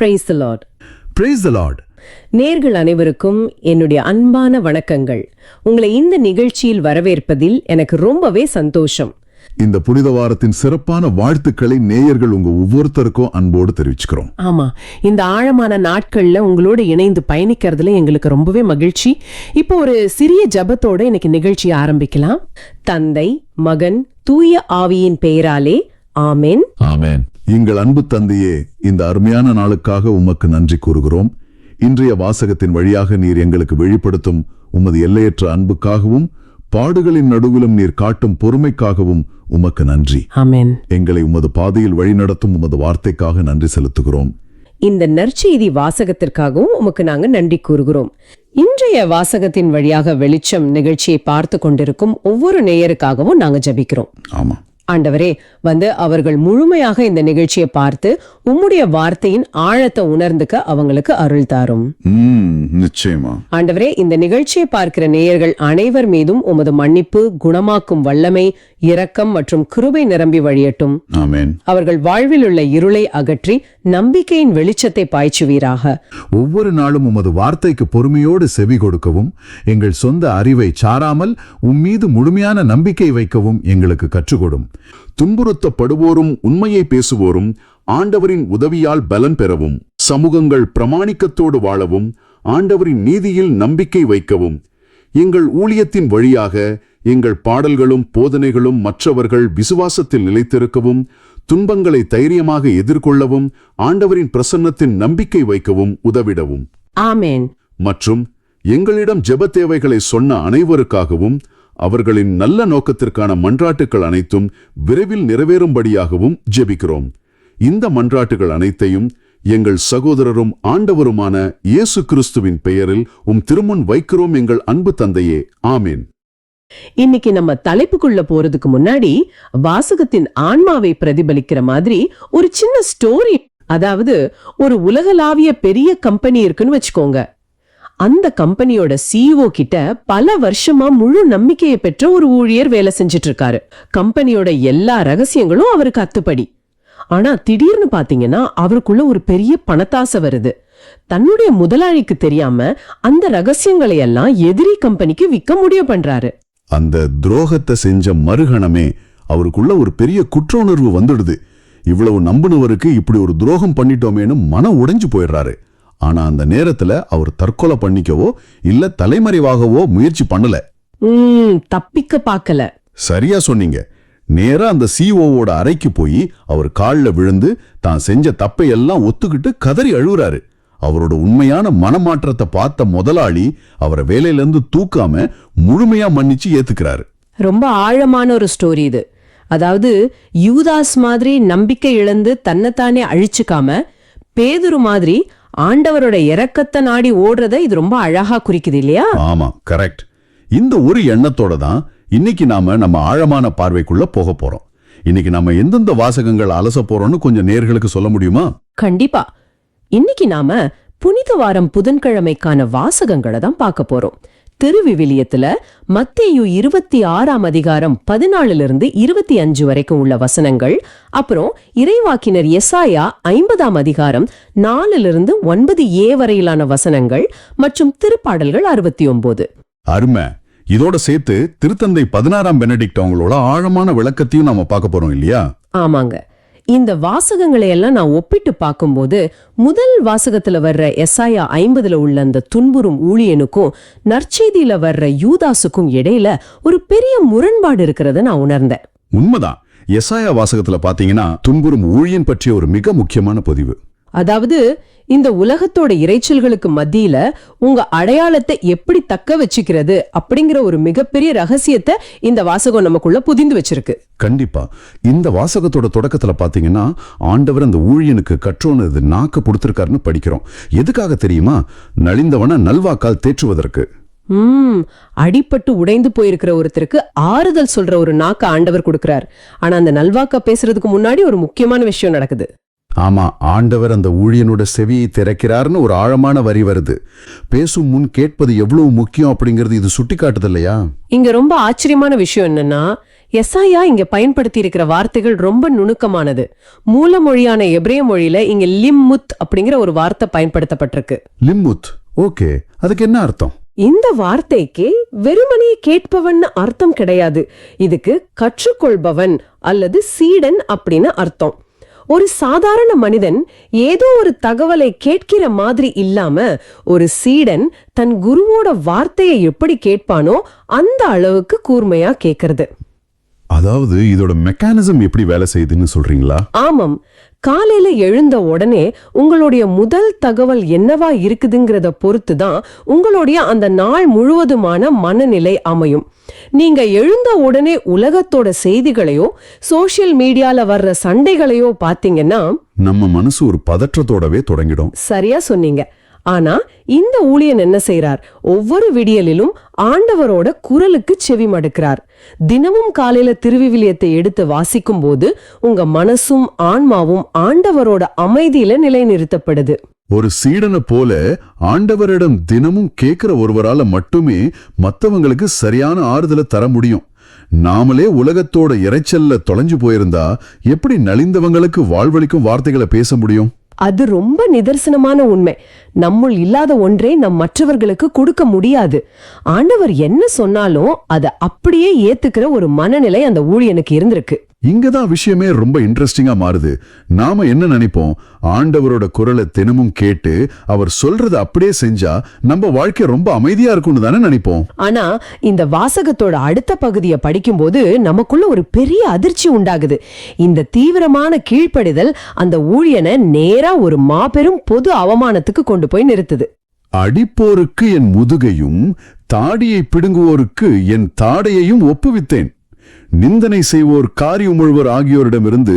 Praise the Lord. Praise the Lord. நேர்கள் அனைவருக்கும் என்னுடைய அன்பான வணக்கங்கள். உங்களை இந்த நிகழ்ச்சியில் வரவேற்பதில் எனக்கு ரொம்பவே சந்தோஷம். இந்த புனித வாரத்தின் சிறப்பான வாழ்த்துக்களை நேயர்கள் உங்க ஒவ்வொருத்தருக்கும் அன்போடு தெரிவிச்சுக்கிறோம். ஆமா, இந்த ஆழமான நாட்கள்ல உங்களோட இணைந்து பயணிக்கிறதுல எங்களுக்கு ரொம்பவே மகிழ்ச்சி. இப்போ ஒரு சிறிய ஜபத்தோட இன்னைக்கு நிகழ்ச்சியை ஆரம்பிக்கலாம். தந்தை, மகன், தூய ஆவியின் பெயராலே ஆமென். ஆமென். எங்கள் அன்பு தந்தையே, இந்த அருமையான நாளுக்காக உமக்கு நன்றி கூறுகிறோம். இன்றைய வாசகத்தின் வழியாக நீர் எங்களுக்கு வெளிப்படுத்தும் உமது எல்லையற்ற அன்புக்காகவும் பாடுகளின் நடுவிலும் நீர் காட்டும் பொறுமைக்காகவும் உமக்கு நன்றி. ஆமென். எங்களை உமது பாதையில் வழிநடத்தும் உமது வார்த்தைக்காக நன்றி செலுத்துகிறோம். இந்த நற்செய்தி வாசகத்திற்காகவும் உமக்கு நாங்க நன்றி கூறுகிறோம். இன்றைய வாசகத்தின் வழியாக வெளிச்சம் நிகழ்ச்சியை பார்த்து கொண்டிருக்கும் ஒவ்வொரு நேயருக்காகவும் நாங்க ஜபிக்கிறோம். ஆமா ஆண்டவரே, அவர்கள் முழுமையாக இந்த நிகழ்ச்சியை பார்த்து உம்முடைய வார்த்தையின் ஆழத்தை உணர்ந்துக்க அவங்களுக்கு அருள் தாரும். நிச்சயமா ஆண்டவரே, இந்த நிகழ்ச்சியை பார்க்கிற நேயர்கள் அனைவர் மீதும் உமது மன்னிப்பு, குணமாக்கும் வல்லமை, இரக்கம் மற்றும் கிருபை நிரம்பி வழியட்டும். ஆமென். அவர்கள் வாழ்வில் உள்ள இருளை அகற்றி நம்பிக்கையின் வெளிச்சத்தை பாய்ச்சுவீராக. ஒவ்வொரு நாளும் உமது வார்த்தைக்கு பொறுமையோடு செவி கொடுக்கவும், எங்கள் சொந்த அறிவை சாராமல் உம்மீது முழுமையான நம்பிக்கை வைக்கவும் எங்களுக்கு கற்றுக்கொடும். துன்புறுத்தப்படுவோரும் உண்மையை பேசுவோரும் ஆண்டவரின் உதவியால் பலன் பெறவும், சமூகங்கள் பிரமாணிக்கத்தோடு வாழவும், ஆண்டவரின் நீதியில் நம்பிக்கை வைக்கவும், எங்கள் ஊழியத்தின் வழியாக எங்கள் பாடல்களும் போதனைகளும் மற்றவர்கள் விசுவாசத்தில் நிலைத்திருக்கவும், துன்பங்களை தைரியமாக எதிர்கொள்ளவும், ஆண்டவரின் பிரசன்னத்தின் நம்பிக்கை வைக்கவும் உதவிடவும். ஆமென். மற்றும் எங்களிடம் ஜெப தேவைகளை சொன்ன அனைவருக்காகவும் அவர்களின் நல்ல நோக்கத்திற்கான மன்றாட்டுகள் அனைத்தும் விரைவில் நிறைவேறும்படியாகவும் ஜெபிக்கிறோம். இந்த மன்றாட்டுகள் அனைத்தையும் எங்கள் சகோதரரும் ஆண்டவருமான இயேசு கிறிஸ்துவின் பெயரில் திருமுன் வைக்கிறோம் எங்கள் அன்பு தந்தையே. ஆமேன். இன்னைக்கு நம்ம தலைப்புக்குள்ள போறதுக்கு முன்னாடி வாசகத்தின் ஆன்மாவை பிரதிபலிக்கிற மாதிரி ஒரு சின்ன ஸ்டோரி, அதாவது ஒரு உலகளாவிய பெரிய கம்பெனி இருக்குன்னு வச்சுக்கோங்க. அந்த கம்பெனியோட சிஇஓ கிட்ட பல வருஷமா முழு நம்பிக்கையை பெற்ற ஒரு ஊழியர் வேலை செஞ்சிட்டு இருக்காரு. கம்பெனியோட எல்லா ரகசியங்களும் அவருக்கு அத்துப்படி. ஆனா திடீர்னு பாத்தீங்கன்னா அவருக்குள்ள ஒரு பெரிய பணத்தாசை வருது. தன்னுடைய முதலாளிக்கு தெரியாம அந்த ரகசியங்களை எல்லாம் எதிரி கம்பெனிக்கு விற்க முடிவு பண்றாரு. அந்த துரோகத்தை செஞ்ச மறுகணமே அவருக்குள்ள ஒரு பெரிய குற்ற உணர்வு வந்துடுது. இவ்வளவு நம்பினவருக்கு இப்படி ஒரு துரோகம் பண்ணிட்டோமேனு மனம் உடைஞ்சு போயிடுறாரு. ஆனா அந்த நேரத்துல அவர் தற்கொலை பண்ணிக்கவோ இல்ல தலைமறைவாகவோ முயற்சி பண்ணல. தப்பிக்க பார்க்கல. சரியா சொன்னீங்க. நேரா அந்த சிஓவோட அறைக்கு போய் அவர் கால்ல விழுந்து தான் செஞ்ச தப்பை எல்லாம் ஒத்துக்கிட்டு கதறி அழுகுறாரு. அவரோட உண்மையான மனமாற்றத்தை பார்த்த முதலாளி அவரை வேலையிலிருந்து தூக்காம முழுமையா மன்னிச்சு ஏத்துக்கிறாரு. ரொம்ப ஆழமான ஒரு ஸ்டோரி இது. அதாவது யூதாஸ் மாதிரி நம்பிக்கை இழந்து தன்னைத்தானே அழிச்சுக்காம பேதுரு மாதிரி ஆண்டவரோட இரக்கத்தை நாடி ஓடுறத இது ரொம்ப அழகா குறிக்குது இல்லையா? ஆமா, கரெக்ட். இந்த ஒரு எண்ணத்தோட தான் இன்னைக்கு நம்ம ஆழமான பார்வைக்குள்ள போக போறோம். இன்னைக்கு நம்ம எந்தெந்த வாசகங்கள் அலச போறோம்னு கொஞ்சம் நேயர்களுக்கு சொல்ல முடியுமா? கண்டிப்பா. இன்னைக்கு நாம புனித வாரம் புதன்கிழமைக்கான வாசகங்களை தான் பார்க்க போறோம். திருவிவிலியத்துல மத்தேயு 26ஆம் அதிகாரம் 14 25 வரைக்கும் உள்ள வசனங்கள், அப்புறம் இறைவாக்கினர் எசாயா 50ஆம் அதிகாரம் 4 9a வரையிலான வசனங்கள் மற்றும் திருப்பாடல்கள் 69. அருமை. இதோட சேர்த்து திருத்தந்தை 16ஆம் பெனடிக்ட் அவங்களோட ஆழமான விளக்கத்தையும் நாம பார்க்க போறோம் இல்லையா? ஆமாங்க. இந்த வாசகங்களை எல்லாம் நான் ஒப்பிட்டு பார்க்கும்போது முதல் வாசகத்துல வர்ற எசாயா 50 உள்ள அந்த துன்புறும் ஊழியனுக்கும் நற்செய்தியில வர்ற யூதாசுக்கும் இடையில ஒரு பெரிய முரண்பாடு இருக்கிறத நான் உணர்ந்தேன். உண்மைதான். எசாயா வாசகத்துல பாத்தீங்கன்னா துன்புறும் ஊழியன் பற்றிய ஒரு மிக முக்கியமான பதிவு. அதாவது இந்த உலகத்தோட இறைச்சல்களுக்கு மத்தியில உங்க அடையாளத்தை எப்படி தக்க வச்சுக்கிறது அப்படிங்கிற ஒரு மிகப்பெரிய ரகசியத்தை இந்த வாசகம் நமக்குள்ள புதிந்து வச்சிருக்கு. கண்டிப்பா. இந்த வாசகத்தோட தொடக்கத்துல பாத்தீங்கன்னா ஆண்டவர் அந்த ஊழியனுக்கு கற்றோனது நாக்க கொடுத்திருக்காருன்னு படிக்கிறோம். எதுக்காக தெரியுமா? நலிந்தவன நல்வாக்கால் தேற்றுவதற்கு. அடிப்பட்டு உடைந்து போயிருக்கிற ஒருத்தருக்கு ஆறுதல் சொல்ற ஒரு நாக்க ஆண்டவர் கொடுக்கிறார். ஆனா அந்த நல்வாக்கா பேசுறதுக்கு முன்னாடி ஒரு முக்கியமான விஷயம் நடக்குது. ஆமா, ஆண்டவர் அந்த ஊழியனோட செவியை திறக்கிறார்னு ஒரு ஆழமான வரி வருது. பேசும் முன் கேட்பது எவ்வளவு முக்கியம் அப்படிங்கிறது இது சுட்டி காட்டுது இல்லையா? இங்க ரொம்ப ஆச்சரியமான விஷயம் என்னன்னா, எசாயா இங்க பயன்படுத்தி இருக்கிற வார்த்தைகள் ரொம்ப நுணுக்கமானது. மூல மொழியான எபிரேய மொழியில இங்க லிம்முத் அப்படிங்கிற ஒரு வார்த்தை பயன்படுத்தப்பட்டிருக்கு. லிம்முத், ஓகே, அதுக்கு என்ன அர்த்தம்? இந்த வார்த்தைக்கு வெறுமனே கேட்பவன் அர்த்தம் கிடையாது. இதுக்கு கற்றுக்கொள்பவன் அல்லது சீடன் அப்படின்னு அர்த்தம். ஒரு சாதாரண மனிதன் ஏதோ ஒரு தகவலை கேட்கிற மாதிரி இல்லாம ஒரு சீடன் தன் குருவோட வார்த்தையை எப்படி கேட்பானோ அந்த அளவுக்கு கூர்மையா கேட்கறது. அதாவது இதோட மெக்கானிசம் எப்படி வேலை செய்யுதுன்னு சொல்றீங்களா? ஆமாம். காலையில எழுந்த உடனே உங்களுடைய முதல் தகவல் என்னவா இருக்குதுங்கிறத பொறுத்து தான் உங்களுடைய அந்த நாள் முழுவதுமான மனநிலை அமையும். நீங்க எழுந்த உடனே உலகத்தோட செய்திகளையோ சோசியல் மீடியால வர்ற சண்டைகளையோ பாத்தீங்கன்னா நம்ம மனசு ஒரு பதற்றத்தோடவே தொடங்கிடும். சரியா சொன்னீங்க. ஆனா இந்த ஊழியன் என்ன செய்றார்? ஒவ்வொரு விடியலிலும் ஆண்டவரோட குரலுக்கு செவி மடுக்கிறார். தினமும் காலையில திருவிவிலியத்தை எடுத்து வாசிக்கும் போது உங்க மனசும் ஆன்மாவும் ஆண்டவரோட அமைதியில நிலைநிறுத்தப்படுது. ஒரு சீடனை போல ஆண்டவரிடம் தினமும் கேட்கிற ஒருவரால மட்டுமே மத்தவங்களுக்கு சரியான ஆறுதலை தர முடியும். நாமளே உலகத்தோட இறைச்சல்ல தொலைஞ்சு போயிருந்தா எப்படி நலிந்தவங்களுக்கு வாழ்வளிக்கும் வார்த்தைகளை பேச முடியும்? அது ரொம்ப நிதர்சனமான உண்மை. நம்முள் இல்லாத ஒன்றை நம் மற்றவர்களுக்கு கொடுக்க முடியாது. ஆண்டவர் என்ன சொன்னாலும் அதை அப்படியே ஏத்துக்கிற ஒரு மனநிலை அந்த ஊழியனுக்கு இருந்திருக்கு. இங்கதான் விஷயமே ரொம்ப இன்ட்ரெஸ்டிங்கா மாறுது. நாம என்ன நினைப்போம்? ஆண்டவரோட குரலை தினமும் கேட்டு அவர் சொல்றதை அப்படியே செஞ்சா நம்ம வாழ்க்கை ரொம்ப அமைதியா இருக்கும்னு தானே நினைப்போம். ஆனா இந்த வாசகத்தோட அடுத்த பகுதியை படிக்கும்போது நமக்குள்ள ஒரு பெரிய அதிர்ச்சி உண்டாகுது. இந்த தீவிரமான கீழ்ப்படிதல் அந்த ஊழியனை நேரா ஒரு மாபெரும் பொது அவமானத்துக்கு கொண்டு போய் நிறுத்துது. அடிப்போருக்கு என் முதுகையும் தாடியை பிடுங்குவோருக்கு என் தாடையையும் ஒப்புவித்தேன். நிந்தனை செய்வோர் காரி உமிழ்வோர் ஆகியோரிடமிருந்து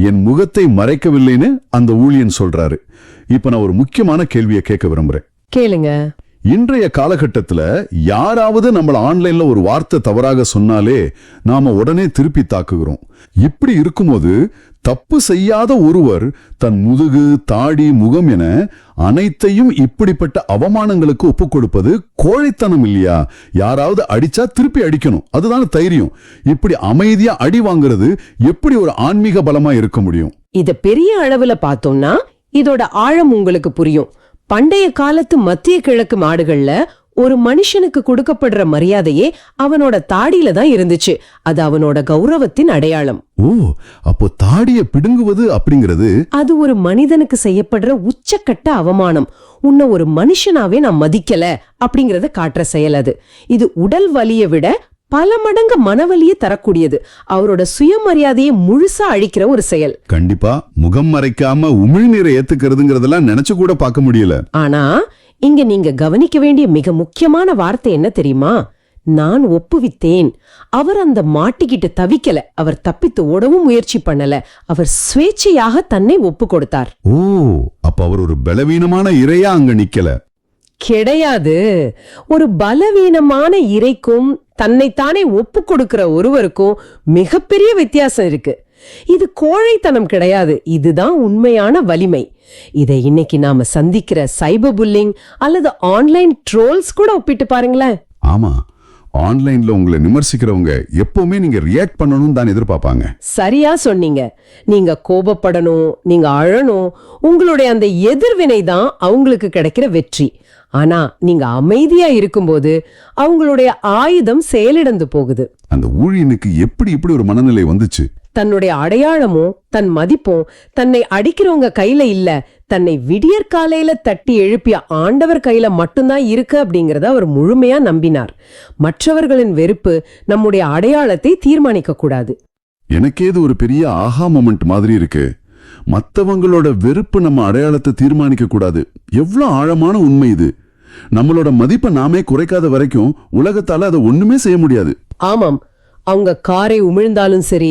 என் முகத்தை மறைக்கவில்லைன்னு அந்த ஊழியன் சொல்றாரு. இப்ப நான் ஒரு முக்கியமான கேள்வியை கேட்க விரும்புறேன். கேளுங்க. இன்றைய காலகட்டத்துல யாராவது நம்மள ஆன்லைன்ல ஒரு வார்த்தை தவறாக சொன்னாலே நாம உடனே திருப்பி தாக்குகிறோம். இப்படி இருக்கும்போது தப்பு செய்யாத ஒருவர் தன் முதுகு, தாடி, முகம் என அனைத்தையும் இப்படிப்பட்ட அவமானங்களுக்கு ஒப்புக் கொடுப்பது கோழைத்தனம் இல்லையா? யாராவது அடிச்சா திருப்பி அடிக்கணும், அதுதான தைரியம். இப்படி அமைதியா அடி வாங்குறது எப்படி ஒரு ஆன்மீக பலமா இருக்க முடியும்? இத பெரிய அளவுல பார்த்தோம்னா இதோட ஆழம் உங்களுக்கு புரியும். பண்டைய காலத்து மத்திய கிழக்கு நாடுகள்ல ஒரு மனுஷனுக்கு கொடுக்கப்படுற மரியாதையே அவனோட தாடியில தான் இருந்துச்சு. அது அவனோட கௌரவத்தின் அடையாளம். ஓ, அப்போ தாடிய பிடுங்குவது அப்படிங்கிறது அது ஒரு மனிதனுக்கு செய்யப்படுற உச்சக்கட்ட அவமானம். உன்னை ஒரு மனுஷனாவே நான் மதிக்கல அப்படிங்கறத காட்டுற செயல் அது. இது உடல் வலியை விட பல மடங்கு மனவலியை தரக்கூடியது. அவரோட சுயமரியாதையை முழுசா அழிக்கிற ஒரு செயல். கண்டிப்பா முகம் மறைக்காம உமிழ்நீரை ஏத்துக்கிறதுங்கிறதெல்லாம் நினைச்சு கூட பார்க்க முடியல. ஆனா இங்க நீங்க கவனிக்க வேண்டிய மிக முக்கியமான வார்த்தை என்ன தெரியுமா? நான் ஒப்புவித்தேன். அவர் அந்த மாட்டிக்கிட்டு தவிக்கல. அவர் தப்பித்து ஓடவும் முயற்சி பண்ணல. அவர் சுவேச்சையாக தன்னை ஒப்பு கொடுத்தார். ஓ, அப்ப அவர் ஒரு பலவீனமான இறையா அங்க நிக்கல. கிடையாது. ஒரு பலவீனமான இறைக்கும் தன்னைத்தானே ஒப்பு கொடுக்கிற ஒருவருக்கும் மிகப்பெரிய வித்தியாசம் இருக்கு. இது கோழைத்தனம் கிடையாது. இதுதான் உண்மையான வலிமை. இதை இன்னைக்கு நாம சந்திக்கிற சைபர் புல்லிங் அல்லது ஆன்லைன் ட்ரோல்ஸ் கூட ஒப்பிட்டு பாருங்களேன். ஆமா, ஆன்லைன்ல உங்களை விமர்சிக்கிறவங்க எப்பவுமே நீங்க ரியாக்ட் பண்ணணும் தான் எதிர்பார்ப்பாங்க. சரியா சொன்னீங்க. நீங்க கோபப்படணும், நீங்க அழணும். உங்களுடைய அந்த எதிர்வினை தான் அவங்களுக்கு கிடைக்கிற வெற்றி. ஆனா நீங்க அமைதியா இருக்கும்போது அவங்களுடைய ஆயுதம் செயலிழந்து போகுது. அந்த ஊழியனுக்கு எப்படி இப்படி ஒரு மனநிலை வந்துச்சு? தன்னுடைய அடையாளமும் தன் மதிப்பும் தன்னை அடிக்கிறவங்க கையில இல்ல, தன்னை விடியற் காலையில தட்டி எழுப்பிய ஆண்டவர் கையில மட்டும்தான் இருக்கு அப்படிங்கறத அவர் முழுமையா நம்பினார். மற்றவர்களின் வெறுப்பு நம்முடைய அடையாளத்தை தீர்மானிக்க கூடாது. எனக்கே இது ஒரு பெரிய ஆஹா மொமெண்ட் மாதிரி இருக்கு. மத்தவங்களோட வெறுப்பு நம்ம அடையாளத்தை தீர்மானிக்க கூடாது. எவ்வளவு ஆழமான உண்மை இது. நம்மளோட மதிப்பை நாமே குறைக்காத வரைக்கும் உலகத்தால அதை ஒண்ணுமே செய்ய முடியாது. ஆமாம், அவங்க காரை உமிழ்ந்தாலும் சரி,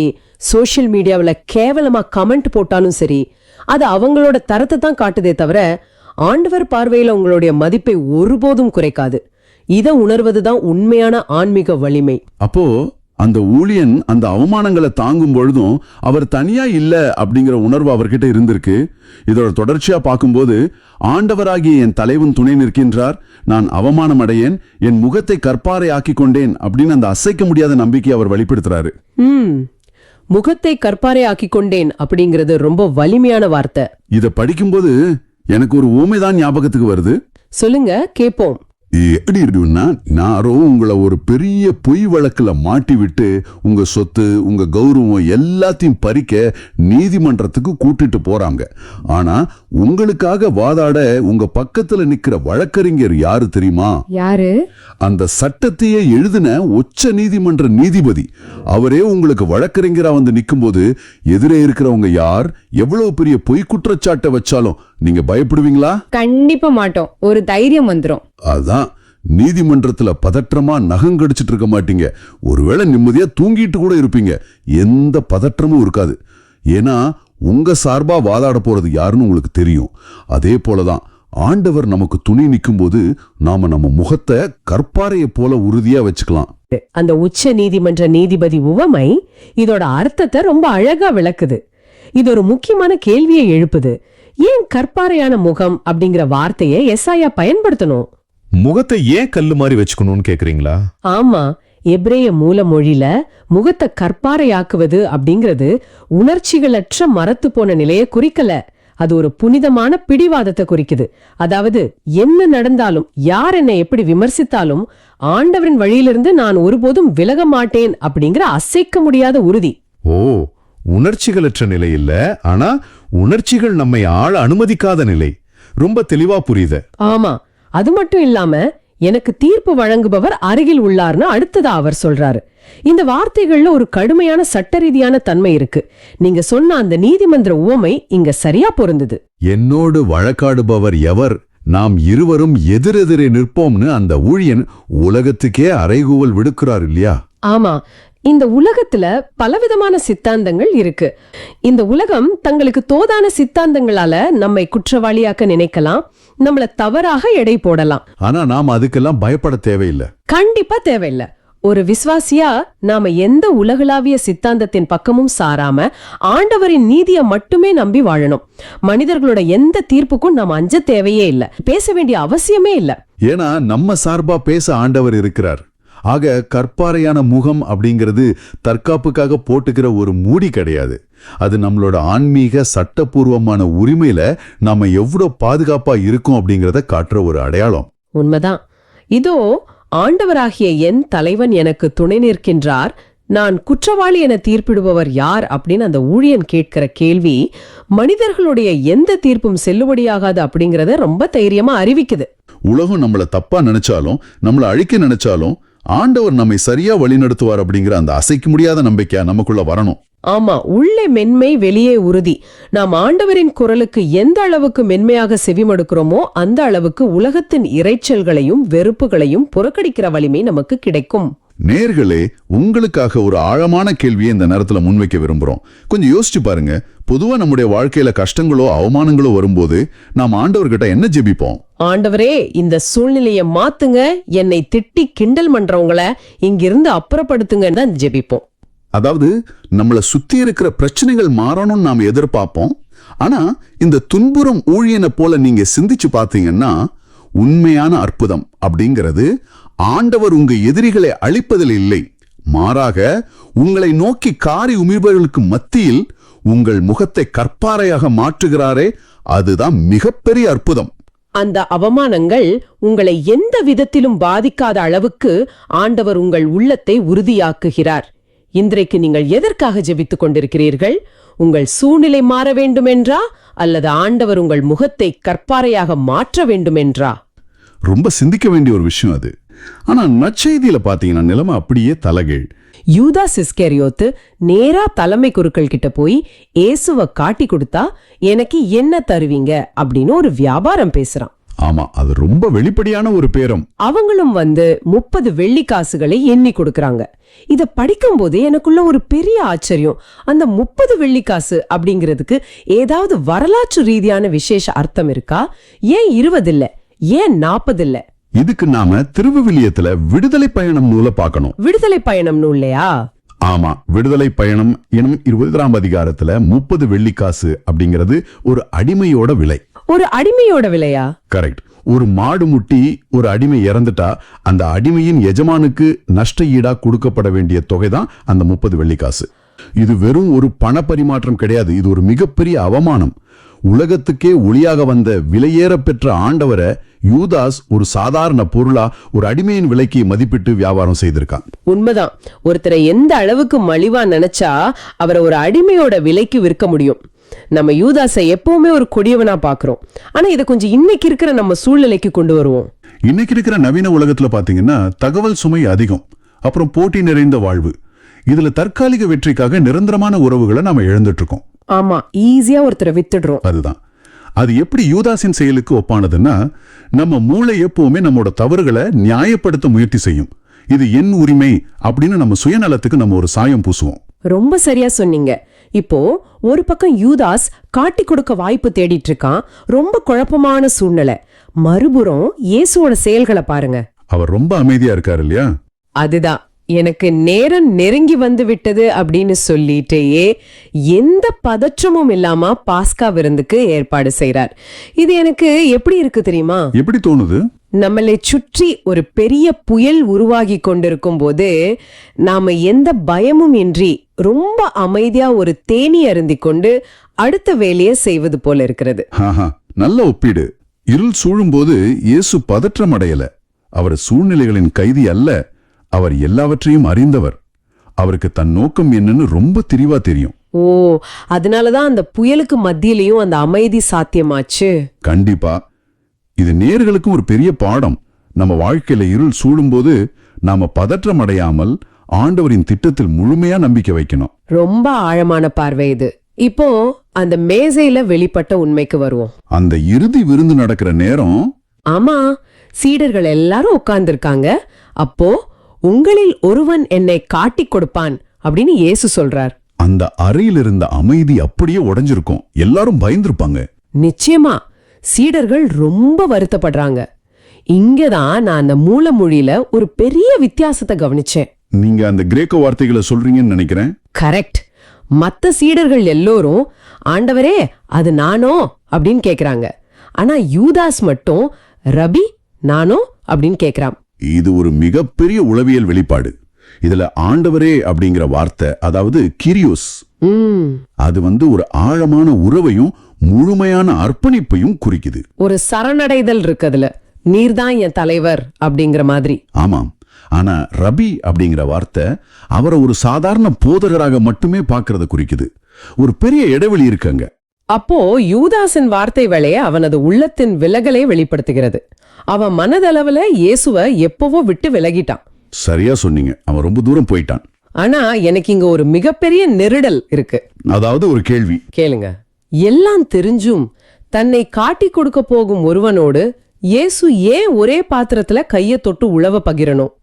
சோசியல் மீடியாவில் கேவலமா கமெண்ட் போட்டாலும் சரி, அது அவங்களோட தரத்தை தான் காட்டுதே தவிர ஆண்டவர் பார்வையில உங்களுடைய மதிப்பை ஒருபோதும் குறைக்காது. இதை உணர்வதுதான் உண்மையான ஆன்மீக வலிமை. அப்போ அந்த ஊழியன் அந்த அவமானங்களை தாங்கும் பொழுதும் அவர் தனியா இல்ல அப்படிங்கிற உணர்வு அவர்கிட்ட இருந்திருக்கு. இதோட தொடர்ச்சியா பார்க்கும்போது, ஆண்டவராகிய என் தலைவன் துணை நிற்கின்றார், நான் அவமானம் அடையேன், என் முகத்தை கற்பாறை ஆக்கி கொண்டேன் அப்படின்னு அந்த அசைக்க முடியாத நம்பிக்கையை அவர் வெளிப்படுத்துறாரு. முகத்தை கற்பாறை ஆக்கி கொண்டேன் அப்படிங்கிறது ரொம்ப வலிமையான வார்த்தை. இத படிக்கும்போது எனக்கு ஒரு ஊமைதான் ஞாபகத்துக்கு வருது. சொல்லுங்க, கேப்போம். எப்படி இருக்குன்னா, யாரோ உங்களை ஒரு பெரிய பொய் வழக்குல மாட்டி விட்டு உங்க சொத்து, உங்க கௌரவம் எல்லாத்தையும் பறிக்க நீதிமன்றத்துக்கு கூட்டிட்டு போறாங்க. ஆனா உங்களுக்காக வாதாட உங்க பக்கத்துல நிக்கிற வழக்கறிஞர் யாரு தெரியுமா? யாரு? அந்த சட்டத்தையே எழுதின உச்ச நீதிமன்ற நீதிபதி. அவரே உங்களுக்கு வழக்கறிஞரா வந்து நிக்கும்போது எதிரே இருக்கிறவங்க யார் எவ்வளவு பெரிய பொய் குற்றச்சாட்டை வச்சாலும் நீங்க பயப்படுவீங்களா? கண்டிப்பா மாட்டோம். ஒரு தைரியம் வந்துரும். அதான், நீதிமன்றத்துல பதற்றமா நகங்கடிச்சிட்டு இருக்க மாட்டீங்க. ஒருவேளை நிம்மதியா தூங்கிட்டு கூட இருப்பீங்க. எந்த பதற்றமும் இருக்காது. ஏன்னா உங்க சார்பா வாதாட போறது யாருன்னு உங்களுக்கு தெரியும். அதே போலதான் ஆண்டவர் நமக்கு துணை நிற்கும் போது நாம நம்ம முகத்தை கற்பாறையை போல உறுதியா வச்சுக்கலாம். அந்த உச்ச நீதிமன்ற நீதிபதி உவமை இதோட அர்த்தத்தை ரொம்ப அழகா விளக்குது. இது ஒரு முக்கியமான கேள்வியை எழுப்புது. ஏன் கற்பாறையான முகம் அப்படிங்கிற வார்த்தையை எசாயா பயன்படுத்தணும்? முகத்தை ஏன் கல்லு மாதிரி வச்சுக்கணும்னு கேக்குறீங்களா? ஆமா, எபிரேய மூல மொழியில முகத்தை கற்பாறையாக்குவது அப்படிங்கிறது உணர்ச்சிகளற்ற மரத்து போன நிலையை குறிக்கல. அது ஒரு புனிதமான பிடிவாதத்தை குறிக்குது. அதாவது, என்ன நடந்தாலும், யார் என்னை எப்படி விமர்சித்தாலும் ஆண்டவரின் வழியிலிருந்து நான் ஒருபோதும் விலக மாட்டேன் அப்படிங்கிற அசைக்க முடியாத உறுதி. ஓ, உணர்ச்சிகளற்ற நிலை இல்ல, ஆனா உணர்ச்சிகள் நம்மை ஆள அனுமதிக்காத நிலை. ரொம்ப தெளிவா புரியுது. ஆமா, அது மட்டும் இல்லாம எனக்கு தீர்ப்பு வழங்குபவர் அருகில் உள்ளார்னு அடுத்ததா அவர் சொல்றாரு. இந்த வார்த்தைகள்ல ஒரு கடுமையான சட்ட ரீதியான தன்மை இருக்கு. நீங்க சொன்ன அந்த நீதிமன்ற உவமை இங்க சரியா பொருந்தது. என்னோடு வழக்காடுபவர் எவர், நாம் இருவரும் எதிரெதிரே நிற்போம்னு அந்த ஊழியன் உலகத்துக்கே அறைகூவல் விடுக்கிறார் இல்லையா? ஆமா, இந்த உலகத்துல பலவிதமான சித்தாந்தங்கள் இருக்கு. இந்த உலகம் தங்களுக்கு தோதான சித்தாந்தங்களால நம்மை குற்றவாளியாக்க நினைக்கலாம், நம்மள தவறாக எடை போடலாம். ஆனா நாம் அதுக்கெல்லாம் பயப்பட தேவையில்லை. கண்டிப்பா தேவையில்லை. ஒரு விசுவாசியா நாம எந்த உலகளாவிய சித்தாந்தத்தின் பக்கமும் சாராம ஆண்டவரின் நீதியை மட்டுமே நம்பி வாழணும். மனிதர்களோட எந்த தீர்ப்புக்கும் நாம அஞ்ச தேவையே இல்ல, பேச வேண்டிய அவசியமே இல்ல. ஏன்னா நம்ம சார்பா பேச ஆண்டவர் இருக்கிறார். ஆக கற்பாறையான முகம் அப்படிங்கிறது தற்காப்புக்காக போட்டுக்கிற ஒரு மூடி கிடையாது. அது நம்மளோட ஆன்மீக சட்டபூர்வமான உரிமையில நாம எவ்வளவு பாதுகாப்பா இருக்கும் அப்படிங்கறத காட்டுற ஒரு அடையாளம். உண்மைதான். இதோ ஆண்டவராகிய என் தலைவன் எனக்கு துணை நிற்கின்றார், நான் குற்றவாளி என தீர்ப்பிடுபவர் யார் அப்படின்னு அந்த ஊழியன் கேட்கிற கேள்வி மனிதர்களுடைய எந்த தீர்ப்பும் செல்லுபடியாகாது அப்படிங்கறத ரொம்ப தைரியமா அறிவிக்குது. உலகம் நம்மள தப்பா நினைச்சாலும், நம்மள அழிக்க நினைச்சாலும் ஆண்டவர் நம்மை சரியா வழிநடத்துவார் அப்படிங்கிற அந்த அசைக்க முடியாத நம்பிக்கை நமக்குள்ள வரணும். ஆமா, உள்ளே மென்மை, வெளியே உறுதி. நாம் ஆண்டவரின் குரலுக்கு எந்த அளவுக்கு மென்மையாக செவிமடுக்கிறோமோ அந்த அளவுக்கு உலகத்தின் இறைச்சல்களையும் வெறுப்புகளையும் புறக்கணிக்கிற வலிமை நமக்கு கிடைக்கும். நேர்களே, உங்களுக்காக ஒரு ஆழமான கேள்வியை இந்த நேரத்துல முன்வைக்க விரும்புறோம். கொஞ்சம் யோசிச்சு பாருங்க. பொதுவா நம்முடைய வாழ்க்கையில கஷ்டங்களோ அவமானங்களோ வரும்போது நாம் ஆண்டவர்கிட்ட என்ன ஜெபிப்போம்? ஆண்டவரே, இந்த சூழ்நிலையை மாத்துங்க, என்னை திட்டி கிண்டல் பண்றவங்கள இங்கிருந்து அப்புறப்படுத்துங்கன்னு தான் ஜெபிப்போம். அதாவது, நம்மள சுத்தி இருக்கிற பிரச்சனைகள் மாறணும்னு நாம் எதிர்பார்ப்போம். ஆனா இந்த துன்புறும் ஊழியனை போல நீங்க சிந்திச்சு பார்த்தீங்கன்னா, உண்மையான அற்புதம் அப்படிங்கிறது ஆண்டவர் உங்க எதிரிகளை அழிப்பதில் இல்லை, மாறாக உங்களை நோக்கி காரி உமிழ்பவர்களுக்கு மத்தியில் உங்கள் முகத்தை கற்பாறையாக மாற்றுகிறாரே, அதுதான் மிகப்பெரிய அற்புதம். அந்த அவமானங்கள் உங்களை எந்த விதத்திலும் பாதிக்காத அளவுக்கு ஆண்டவர் உங்கள் உள்ளத்தை உறுதியாக்குகிறார். இன்றைக்கு நீங்கள் எதற்காக ஜெபித்துக் கொண்டிருக்கிறீர்கள்? உங்கள் சூழ்நிலை மாற வேண்டுமென்றா, அல்லது ஆண்டவர் உங்கள் முகத்தை கற்பாறையாக மாற்ற வேண்டுமென்றா? ரொம்ப சிந்திக்க வேண்டிய ஒரு விஷயம் அது. ஆனா நற்செய்தியில பாத்தீங்கன்னா நிலைமை அப்படியே தலைகீழ். யூதாஸ் இஸ்கரியோத்து நேரா தலைமை குருக்கள் கிட்ட போய் இயேசுவை காட்டி கொடுத்தா எனக்கு என்ன தருவீங்க அப்படின்னு ஒரு வியாபாரம் பேசுறான். ஆமா, அது ரொம்ப வெளிப்படையான ஒரு பேரம். அவங்களும் வந்து 30 வெள்ளிக்காசுகளை எண்ணி கொடுக்கறாங்க. இத படிக்கும் போது எனக்குள்ள ஒரு பெரிய ஆச்சரியம். அந்த 30 வெள்ளிக்காசு அப்படிங்கிறதுக்கு ஏதாவது வரலாற்று ரீதியான விசேஷ அர்த்தம் இருக்கா? ஏன் 20 இல்ல, ஏன் 40 இல்ல? இதுக்கு நாம திருவிவிலியத்துல விடுதலை பயணம் நூலை பார்க்கணும். விடுதலை பயணம் நூல்லையா? ஆமா, விடுதலை பயணம் எனும் 20ஆம் அதிகாரத்துல 30 வெள்ளிக்காசு அப்படிங்கிறது ஒரு அடிமையோட விலை. ஒரு அடிமையோட விலையா? கரெக்ட். ஒரு மாடு முட்டி ஒரு அடிமை இறந்துட்டா அந்த அடிமையின் எஜமானுக்கு நஷ்ட ஈடா கொடுக்கப்பட வேண்டிய தொகைதான் அந்த 30 வெள்ளிக்காசு. இது வெறும் ஒரு பண பரிமாற்றம் கிடையாது, இது ஒரு மிகப்பெரிய அவமானம். உலகத்துக்கே ஒளியாக வந்த விலையேற பெற்ற ஆண்டவரை யூதாஸ் ஒரு சாதாரண பொருளா ஒரு அடிமையின் விலைக்கு மதிப்பிட்டு வியாபாரம் செய்திருக்கான். உண்மைதான். ஒருத்தரை எந்த அளவுக்கு மலிவா நினைச்சா அவரை ஒரு அடிமையோட விலைக்கு விற்க முடியும். நம்ம யூதாஸை எப்பவுமே ஒரு கொடியவனா பாக்குறோம். ஆனா இதை கொஞ்சம் இன்னைக்கு இருக்கிற நம்ம சூழ்நிலைக்கு கொண்டு வருவோம். இன்னைக்கு இருக்கிற நவீன உலகத்துல பாத்தீங்கன்னா தகவல் சுமை அதிகம், அப்புறம் போட்டி நிறைந்த வாழ்வு. இதுல தற்காலிக வெற்றிக்காக நிரந்தரமான உறவுகளை நாம இழந்துட்டு இருக்கோம். ஆமா, ஈஸியா ஒருத்தரை வித்துடுறோம். அதுதான். அது எப்படி யூதாஸின் செயலுக்கு ஒப்பானதுன்னா, நம்ம மூளை எப்பவுமே நம்மோட தவறுகளை நியாயப்படுத்த முயற்சி செய்யும். இது என் உரிமை அப்படின்னு நம்ம சுயநலத்துக்கு நம்ம ஒரு சாயம் பூசுவோம். ரொம்ப சரியா சொன்னீங்க. இப்போ ஒரு பக்கம் யூதாஸ் காட்டி கொடுக்க வாய்ப்பு தேடிட்டு இருக்கான், ரொம்ப குழப்பமான சூழ்நிலை. மறுபுறம் இயேசுவோட செயல்களை பாருங்க. அவர் ரொம்ப அமைதியா இருக்காரு இல்லையா? அதுதான், எனக்கு நேரம் நெருங்கி வந்து விட்டது அப்படின்னு சொல்லிட்டேயே எந்த பதற்றமும் இல்லாம பாஸ்கா விருந்துக்கு ஏற்பாடு செய்றார். இது எனக்கு எப்படி இருக்கு தெரியுமா? எப்படி தோணுது? நம்மளை சுற்றி ஒரு பெரிய புயல் உருவாகி கொண்டிருக்கும் போது நாம எந்த பயமும் இன்றி ரொம்ப அமைதியா ஒரு தேனி அருந்தி கொண்டு அடுத்த வேலையை செய்வது போல இருக்கிறது. நல்ல ஒப்பீடு. இருள் சூழும்போது இயேசு பதற்றம் அடையல. அவர் சூழ்நிலைகளின் கைதி அல்ல, அவர் எல்லாவற்றையும் அறிந்தவர். அவருக்கு தன் நோக்கம் என்னன்னு ரொம்ப தெளிவா தெரியும். ஓ, அதனாலதான் அந்த புயலுக்கு மத்தியிலையும் அந்த அமைதி சாத்தியமாச்சு. கண்டிப்பா. இது நேயர்களுக்கும் ஒரு பெரிய பாடம். நம்ம வாழ்க்கையில இருள் சூழும்போது நாம பதற்றம் அடையாமல் ஆண்டவரின் திட்டத்தில் முழுமையா நம்பிக்கை வைக்கணும். ரொம்ப ஆழமான பார்வை இது. இப்போ அந்த மேசையில வெளிப்பட்ட உண்மைக்கு வருவோம். அந்த இறுதி விருந்து நடக்கிற நேரம். ஆமா, சீடர்கள் எல்லாரும் உட்கார்ந்திருக்காங்க. அப்போ உங்களில் ஒருவன் என்னை காட்டி கொடுப்பான் அப்படின்னு இயேசு சொல்றார். அந்த அறையில் இருந்த அமைதி அப்படியே உடைஞ்சிருக்கும். எல்லாரும் பயந்துருப்பாங்க. நிச்சயமா சீடர்கள் ரொம்ப வருத்தப்படுறாங்க. இங்கதான் நான் அந்த மூலமொழியில ஒரு பெரிய வித்தியாசத்தை கவனிச்சேன். நீங்க அந்த கிரேக்க வார்த்தைகளை சொல்றீங்கன்னு நினைக்கிறேன். கரெக்ட். மத்த சீடர்கள் எல்லோரும் ஆண்டவரே அது நானோ அப்படின்னு கேக்குறாங்க. ஆனா யூதாஸ் மட்டும் ரபி நானோ அப்படின்னு கேக்குறான். இது ஒரு மிகப்பெரிய உளவியல் வெளிப்பாடு. இதுல ஆண்டவரே அப்படிங்கிற வார்த்தை, அதாவது கிரியோஸ், அது ஒரு ஆழமான உறவையும் முழுமையான அர்ப்பணிப்பையும் குறிக்குது. ஒரு சரணடைதல் இருக்கு அதுல. நீர்தான் என் தலைவர் அப்படிங்கிற மாதிரி. ஆமாம். ஆனா ரபி அப்படிங்கிற வார்த்தை அவரை ஒரு சாதாரண போதகராக மட்டுமே பார்க்கறத குறிக்குது. ஒரு பெரிய இடைவெளி இருக்குங்க. அப்போ யூதாஸின் வார்த்தை வேலைய அவனது உள்ளத்தின் விலகலை வெளிப்படுத்துகிறது. அவன் மனதளவுல இயேசுவ எப்பவோ விட்டு விலகிட்டான். சரியா சொன்னீங்க. அவன் ரொம்ப தூரம் போயிட்டான். ஆனா எனக்கு இங்க ஒரு மிகப்பெரிய நெருடல் இருக்கு. அதாவது ஒரு கேள்வி கேளுங்க. எல்லாம் தெரிஞ்சும் தன்னை காட்டி கொடுக்க போகும் ஒருவனோடு இயேசு ஏன் ஒரே பாத்திரத்துல கைய தொட்டு உழவ பகிரணும்?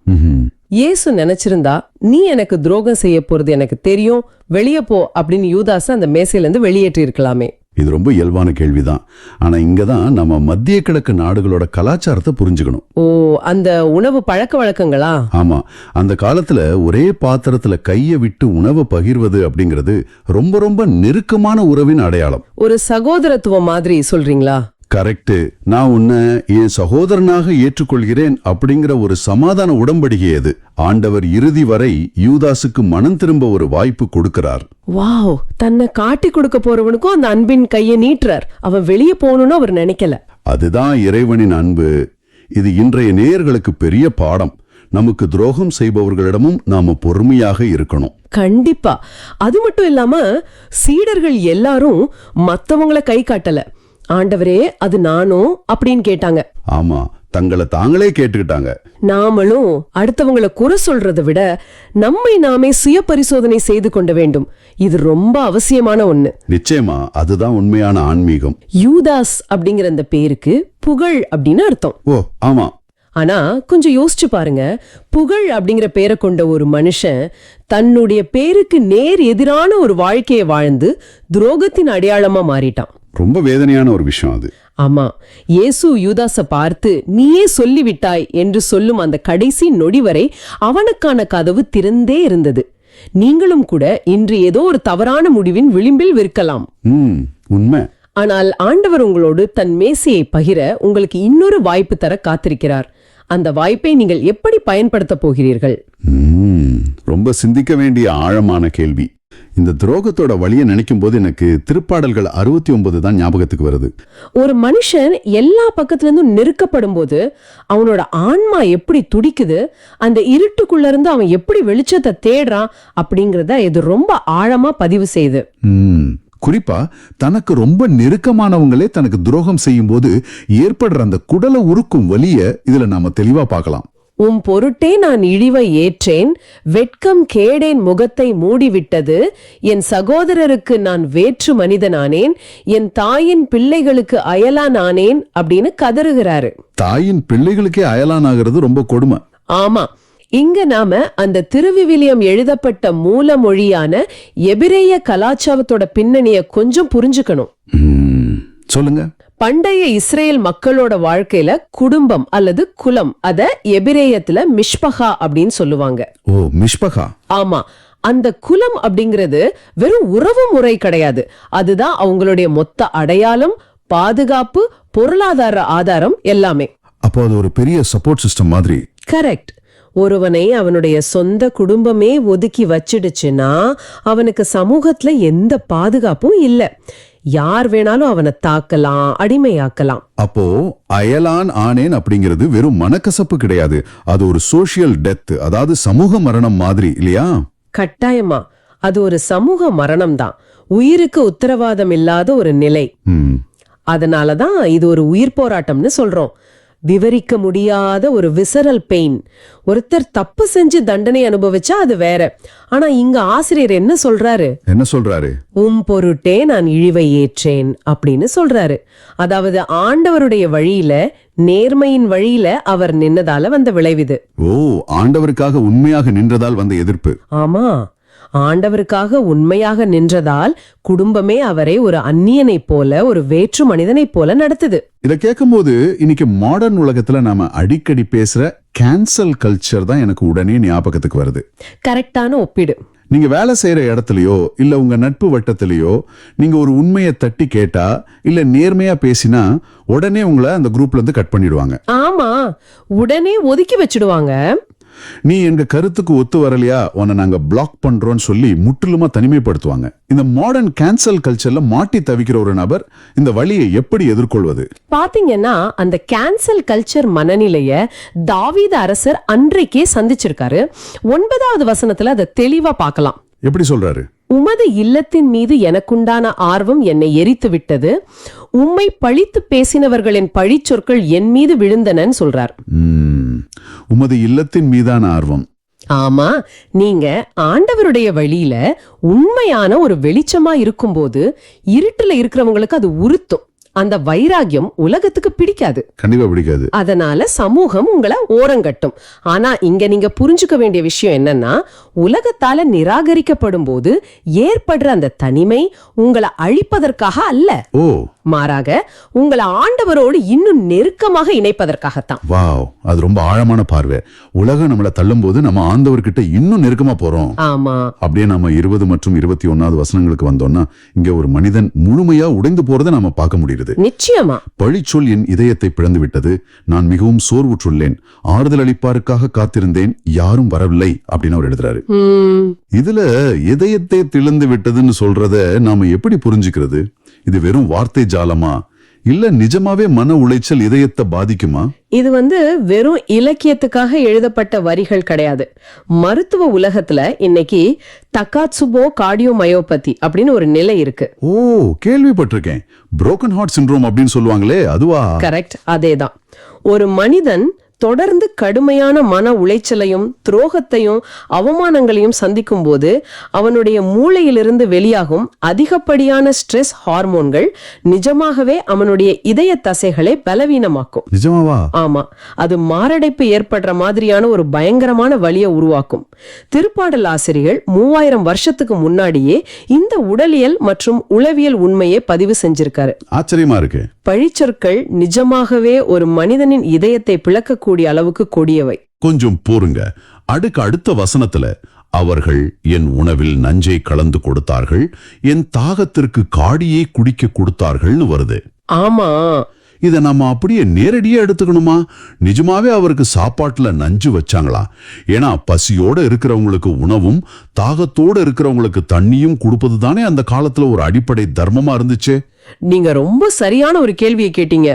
இயேசு நினைச்சிருந்தா நீ எனக்கு துரோகம் செய்ய போறது எனக்கு தெரியும், வெளியே போ அப்படின்னு யூதாஸ அந்த மேசையில இருந்து வெளியேற்றி இருக்கலாமே. இது ரொம்ப இயல்பான கேள்விதான். ஆனா இங்கதான் நம்ம மத்திய கிழக்கு நாடுகளோட கலாச்சாரத்தை புரிஞ்சுக்கணும். ஓ, அந்த உணவு பழக்க வழக்கங்களா? ஆமா. அந்த காலத்துல ஒரே பாத்திரத்துல கைய விட்டு உணவை பகிர்வது அப்படிங்கிறது ரொம்ப ரொம்ப நெருக்கமான உறவின் அடையாளம். ஒரு சகோதரத்துவம் மாதிரி சொல்றீங்களா? கரெக்ட். நான் உன்னை என் சகோதரனாக ஏற்றுக்கொள்கிறேன் அப்படிங்கிற ஒரு சமாதான உடன்படிக்கை அது. ஆண்டவர் இறுதி வரை யூதாசுக்கு மனம் திரும்ப ஒரு வாய்ப்பு கொடுக்கிறார். வாவ், தன்னை காட்டி கொடுக்க போறவனுக்கும் அந்த அன்பின் கையை நீட்டுறார். அவன் வெளியே போகணும்னு அவர் நினைக்கல. அதுதான் இறைவனின் அன்பு. இது இன்றைய நேயர்களுக்கு பெரிய பாடம். நமக்கு துரோகம் செய்பவர்களிடமும் நாம பொறுமையாக இருக்கணும். கண்டிப்பா. அது மட்டும் இல்லாம சீடர்கள் எல்லாரும் மத்தவங்கள கை காட்டல. ஆண்டவரே அது நானோ அப்படின்னு கேட்டாங்க. ஆமா, தங்களை தாங்களே கேட்டுக்கிட்டாங்க. நாமளும் அடுத்தவங்களை குறை சொல்றதை விட நம்மை நாமே சுய பரிசோதனை செய்து கொள்ள வேண்டும். இது ரொம்ப அவசியமான ஒண்ணு. நிச்சயமா, அதுதான் உண்மையான ஆன்மீகம். யூதாஸ் அப்படிங்கிற அந்த பேருக்கு புகழ் அப்படின்னு அர்த்தம். ஓ ஆமா. ஆனா கொஞ்சம் யோசிச்சு பாருங்க. புகழ் அப்படிங்கிற பேரை கொண்ட ஒரு மனுஷன் தன்னுடைய பேருக்கு நேர் எதிரான ஒரு வாழ்க்கையை வாழ்ந்து துரோகத்தின் அடையாளமா மாறிட்டான். ரொம்ப வேதனையான ஒரு விஷயம் அது. ஆமா, இயேசு யூதாஸ பார்த்து நீயே சொல்லிவிட்டாய் என்று சொல்லும் அந்த கடைசி நொடி வரை அவனுக்கான கதவு திறந்தே இருந்தது. நீங்களும் கூட இன்று ஏதோ ஒரு தவறான முடிவின் விளிம்பில் விற்கலாம். உண்மை. ஆனால் ஆண்டவர் உங்களோடு தன் மேசையை பகிர உங்களுக்கு இன்னொரு வாய்ப்பு தர காத்திருக்கிறார். அந்த வாய்ப்பை நீங்கள் எப்படி பயன்படுத்த போகிறீர்கள்? ரொம்ப சிந்திக்க வேண்டிய ஆழமான கேள்வி. இந்த துரோகத்தோட வழியை நினைக்கும் போது எனக்கு திருப்பாடல்கள் 69 தான் ஞாபகத்துக்கு வருது. ஒரு மனுஷன் எல்லா பக்கத்துல இருந்தும் நெருக்கப்படும் போது அவனோட ஆன்மா எப்படி துடிக்குது, அந்த இருட்டுக்குள்ள இருந்து அவன் எப்படி வெளிச்சத்தை தேடுறான் அப்படிங்கறத இது ரொம்ப ஆழமா பதிவு செய்யுது. குறிப்பா தனக்கு ரொம்ப நெருக்கமானவங்களே தனக்கு துரோகம் செய்யும் போது ஏற்படுற அந்த குடலை உருக்கும் வலிய இதுல நாம தெளிவா பார்க்கலாம். உம் பொருட்டே நான் இழிவை ஏற்றேன், வெட்கம் கேடேன் முகத்தை மூடிவிட்டது, என் சகோதரருக்கு நான் வேற்று மனிதனானேன், என் தாயின் பிள்ளைகளுக்கு அயலானானேன் அப்படின்னு கதறுகிறாரு. தாயின் பிள்ளைகளுக்கே அயலானாகிறது ரொம்ப கொடுமை. ஆமா, இங்க நாம அந்த திருவிவிலியம் எழுதப்பட்ட மூல மொழியான எபிரேய கலாச்சாரத்தோட பின்னணிய கொஞ்சம் புரிஞ்சுக்கணும். சொல்லுங்க. பண்டைய இஸ்ரேல் மக்களோட வாழ்க்கையில குடும்பம் அல்லது குலம், அத எபிரேயத்துல மிஷ்பகா அப்படின்னு சொல்லுவாங்க. ஓ, மிஷ்பகா. ஆமா, அந்த குலம் அப்படிங்கிறது வெறும் உறவு முறை கிடையாது. அதுதான் அவங்களுடைய மொத்த அடையாளம், பாதுகாப்பு, பொருளாதார ஆதாரம் எல்லாமே. அப்போ அது ஒரு பெரிய சப்போர்ட் சிஸ்டம் மாதிரி. கரெக்ட். ஒருவனை அவனுடைய சொந்த குடும்பமே ஒதுக்கி வச்சிடுச்சுன்னா அவனுக்கு சமூகத்துல எந்த பாதுகாப்பும் இல்ல. யார் வேணாலும் அவனை தாக்கலாம், அடிமையாக்கலாம். அப்போ அயலான் ஆனேன் அப்படிங்கிறது வெறும் மனக்கசப்பு கிடையாது, அது ஒரு சோஷியல் டெத், அதாவது சமூக மரணம் மாதிரி இல்லையா? கட்டாயமா, அது ஒரு சமூக மரணம் தான். உயிருக்கு உத்தரவாதம் இல்லாத ஒரு நிலை. அதனாலதான் இது ஒரு உயிர் போராட்டம்னு சொல்றோம். விவரிக்க முடியாத ஒரு விசரல் பெயின். ஒருத்தர் தப்பு செஞ்சு தண்டனை அனுபவிச்சா அது வேற. ஆனா இங்க ஆசிரியர் என்ன சொல்றாரு? உம் பொருட்டே நான் இழிவை ஏற்றேன் அப்படின்னு சொல்றாரு. அதாவது ஆண்டவருடைய வழியில, நேர்மையின் வழியில அவர் நின்னதால வந்த விளைவிது. ஓ, ஆண்டவருக்காக உண்மையாக நின்றதால் வந்த எதிர்ப்பு. ஆமா, ஆண்டவருக்காக உண்மையாக நின்றதால் குடும்பமே அவரை ஒரு அந்நியனை போல, ஒரு வேற்று மனிதனை போல நடத்துது. இத கேட்கும் போது இன்னைக்கு மாடர்ன் உலகத்துல நாம அடிக்கடி பேசுற கேன்சல் கல்ச்சர் தான் எனக்கு உடனே ஞாபகத்துக்கு வருது. கரெக்டான ஒப்பீடு. நீங்க வேலை செய்யற இடத்துலயோ இல்ல உங்க நட்பு வட்டத்திலயோ நீங்க ஒரு உண்மையை தட்டி கேட்டா இல்ல நேர்மையா பேசினா உடனே உங்களை அந்த குரூப்ல இருந்து கட் பண்ணிடுவாங்க. ஆமா, உடனே ஒதுக்கி வச்சிடுவாங்க. நீ எங்க கருத்துக்கு ஒத்து வரலையா, உன்னை நாங்க பிளாக் பண்றோம்னு சொல்லி முற்றிலுமா தனிமைப்படுத்துவாங்க. இந்த மாடர்ன் கேன்சல் கல்ச்சர்ல மாட்டி தவிக்கிற ஒரு நபர் இந்த வழியை எப்படி எதிர்கொள்வது? பாத்தீங்கன்னா அந்த கேன்சல் கல்ச்சர் மனநிலைய தாவீது அரசர் அன்றைக்கே சந்திச்சிருக்காரு. 9வது வசனத்துல அதை தெளிவா பார்க்கலாம். எப்படி சொல்றாரு? உமது இல்லத்தின் மீது எனக்குண்டான ஆர்வம் என்னை எரித்து விட்டது, உம்மை பழித்து பேசினவர்களின் பழிச்சொற்கள் என் மீது விழுந்தனன்னு சொல்றார். உமது இல்லத்தின் மீதான ஆர்வம். ஆமா, நீங்க ஆண்டவருடைய வழியில உண்மையான ஒரு வெளிச்சமா இருக்கும்போது இருட்டுல இருக்கிறவங்களுக்கு அது உறுத்தும். அந்த வைராகியம் உலகத்துக்கு பிடிக்காது, கண்டிப்பா பிடிக்காது. அதனால சமூகம் உங்களை ஓரங்கட்டும். ஆனா இங்க நீங்க புரிஞ்சுக்க வேண்டிய விஷயம் என்னன்னா, உலகத்தால நிராகரிக்கப்படும் போது ஏற்படுற அந்த தனிமை உங்களை அழிப்பதற்காக அல்ல, மாறாக உங்களை ஆண்டவரோடு இன்னும் நெருக்கமாக இணைப்பதற்காகத்தான். வாவ், அது ரொம்ப ஆழமான பார்வை. உலகம் நம்மளை தள்ளும் போது நம்ம ஆண்டவர்கிட்ட இன்னும் நெருக்கமா போறோம். ஆமா, அப்படியே நம்ம 20 மற்றும் 21வது வசனங்களுக்கு வந்தோம்னா இங்க ஒரு மனிதன் முழுமையா உடைந்து போறதை நாம பார்க்க முடியுது. நிச்சயமா. பழிச்சொல் என் இதயத்தை பிளந்து விட்டது, நான் மிகவும் சோர்வுற்றுள்ளேன், ஆறுதல் அளிப்பாருக்காக காத்திருந்தேன், யாரும் வரவில்லை அப்படின்னு அவர் எழுதுறாரு. இதுல இதயத்தை திளந்து விட்டதுன்னு சொல்றத நாம எப்படி புரிஞ்சுக்கிறது? இது வெறும் வார்த்தை ஜாலமா இல்ல நிஜமாவே மன உளைச்சல் இதயத்தை பாதிக்குமா? இது வெறும் இலக்கியத்துக்காக எழுதப்பட்ட வரிகள் கிடையாது. மருத்துவ உலகத்துல இன்னைக்கு தக்காட்சுபோ கார்டியோமயோபதி அப்படின்னு ஒரு நிலை இருக்கு. ஓ, கேள்விப்பட்டிருக்கேன். புரோக்கன் ஹார்ட் சிண்ட்ரோம் அப்படின்னு சொல்லுவாங்களே, அதுவா? கரெக்ட், அதேதான். ஒரு மனிதன் தொடர்ந்து கடுமையான மன உளைச்சலையும் துரோகத்தையும் அவமானங்களையும் சந்திக்கும் போது அவனுடைய மூளையிலிருந்து வெளியாகும் அதிகப்படியான ஸ்ட்ரெஸ் ஹார்மோன்கள் நிஜமாகவே அவனுடைய இதய தசைகளை பலவீனமாக்கும். நிஜமாவா? ஆமா, அது மாரடைப்பு ஏற்படுற மாதிரியான ஒரு பயங்கரமான வலியை உருவாக்கும். திருப்பாடல் ஆசிரியர்கள் 3000 வருஷத்துக்கு முன்னாடியே இந்த உடலியல் மற்றும் உளவியல் உண்மையை பதிவு செஞ்சிருக்காரு. ஆச்சரியமா இருக்கு. பழிச்சொற்கள் நிஜமாகவே ஒரு மனிதனின் இதயத்தை பிளக்கக்கூடிய அளவுக்கு கொடியவை. கொஞ்சம் போருங்க. அடுத்த வசனத்துல அவர்கள் என் உணவில் நஞ்சை கலந்து கொடுத்தார்கள், என் தாகத்திற்கு காடியை குடிக்க கொடுத்தார்கள்னு வருது. ஆமா, இத நம்ம அப்படியே நேரடியா எடுத்துக்கணுமா? நிஜமாவே அவருக்கு சாப்பாட்டுல நஞ்சு வச்சாங்களா? ஏன்னா பசியோட இருக்கிறவங்களுக்கு உணவும் தாகத்தோட இருக்கிறவங்களுக்கு தண்ணியும் கொடுப்பது தானே அந்த காலத்துல ஒரு அடிப்படை தர்மமா இருந்துச்சு. நீங்க ரொம்ப சரியான ஒரு கேள்வியை கேட்டீங்க.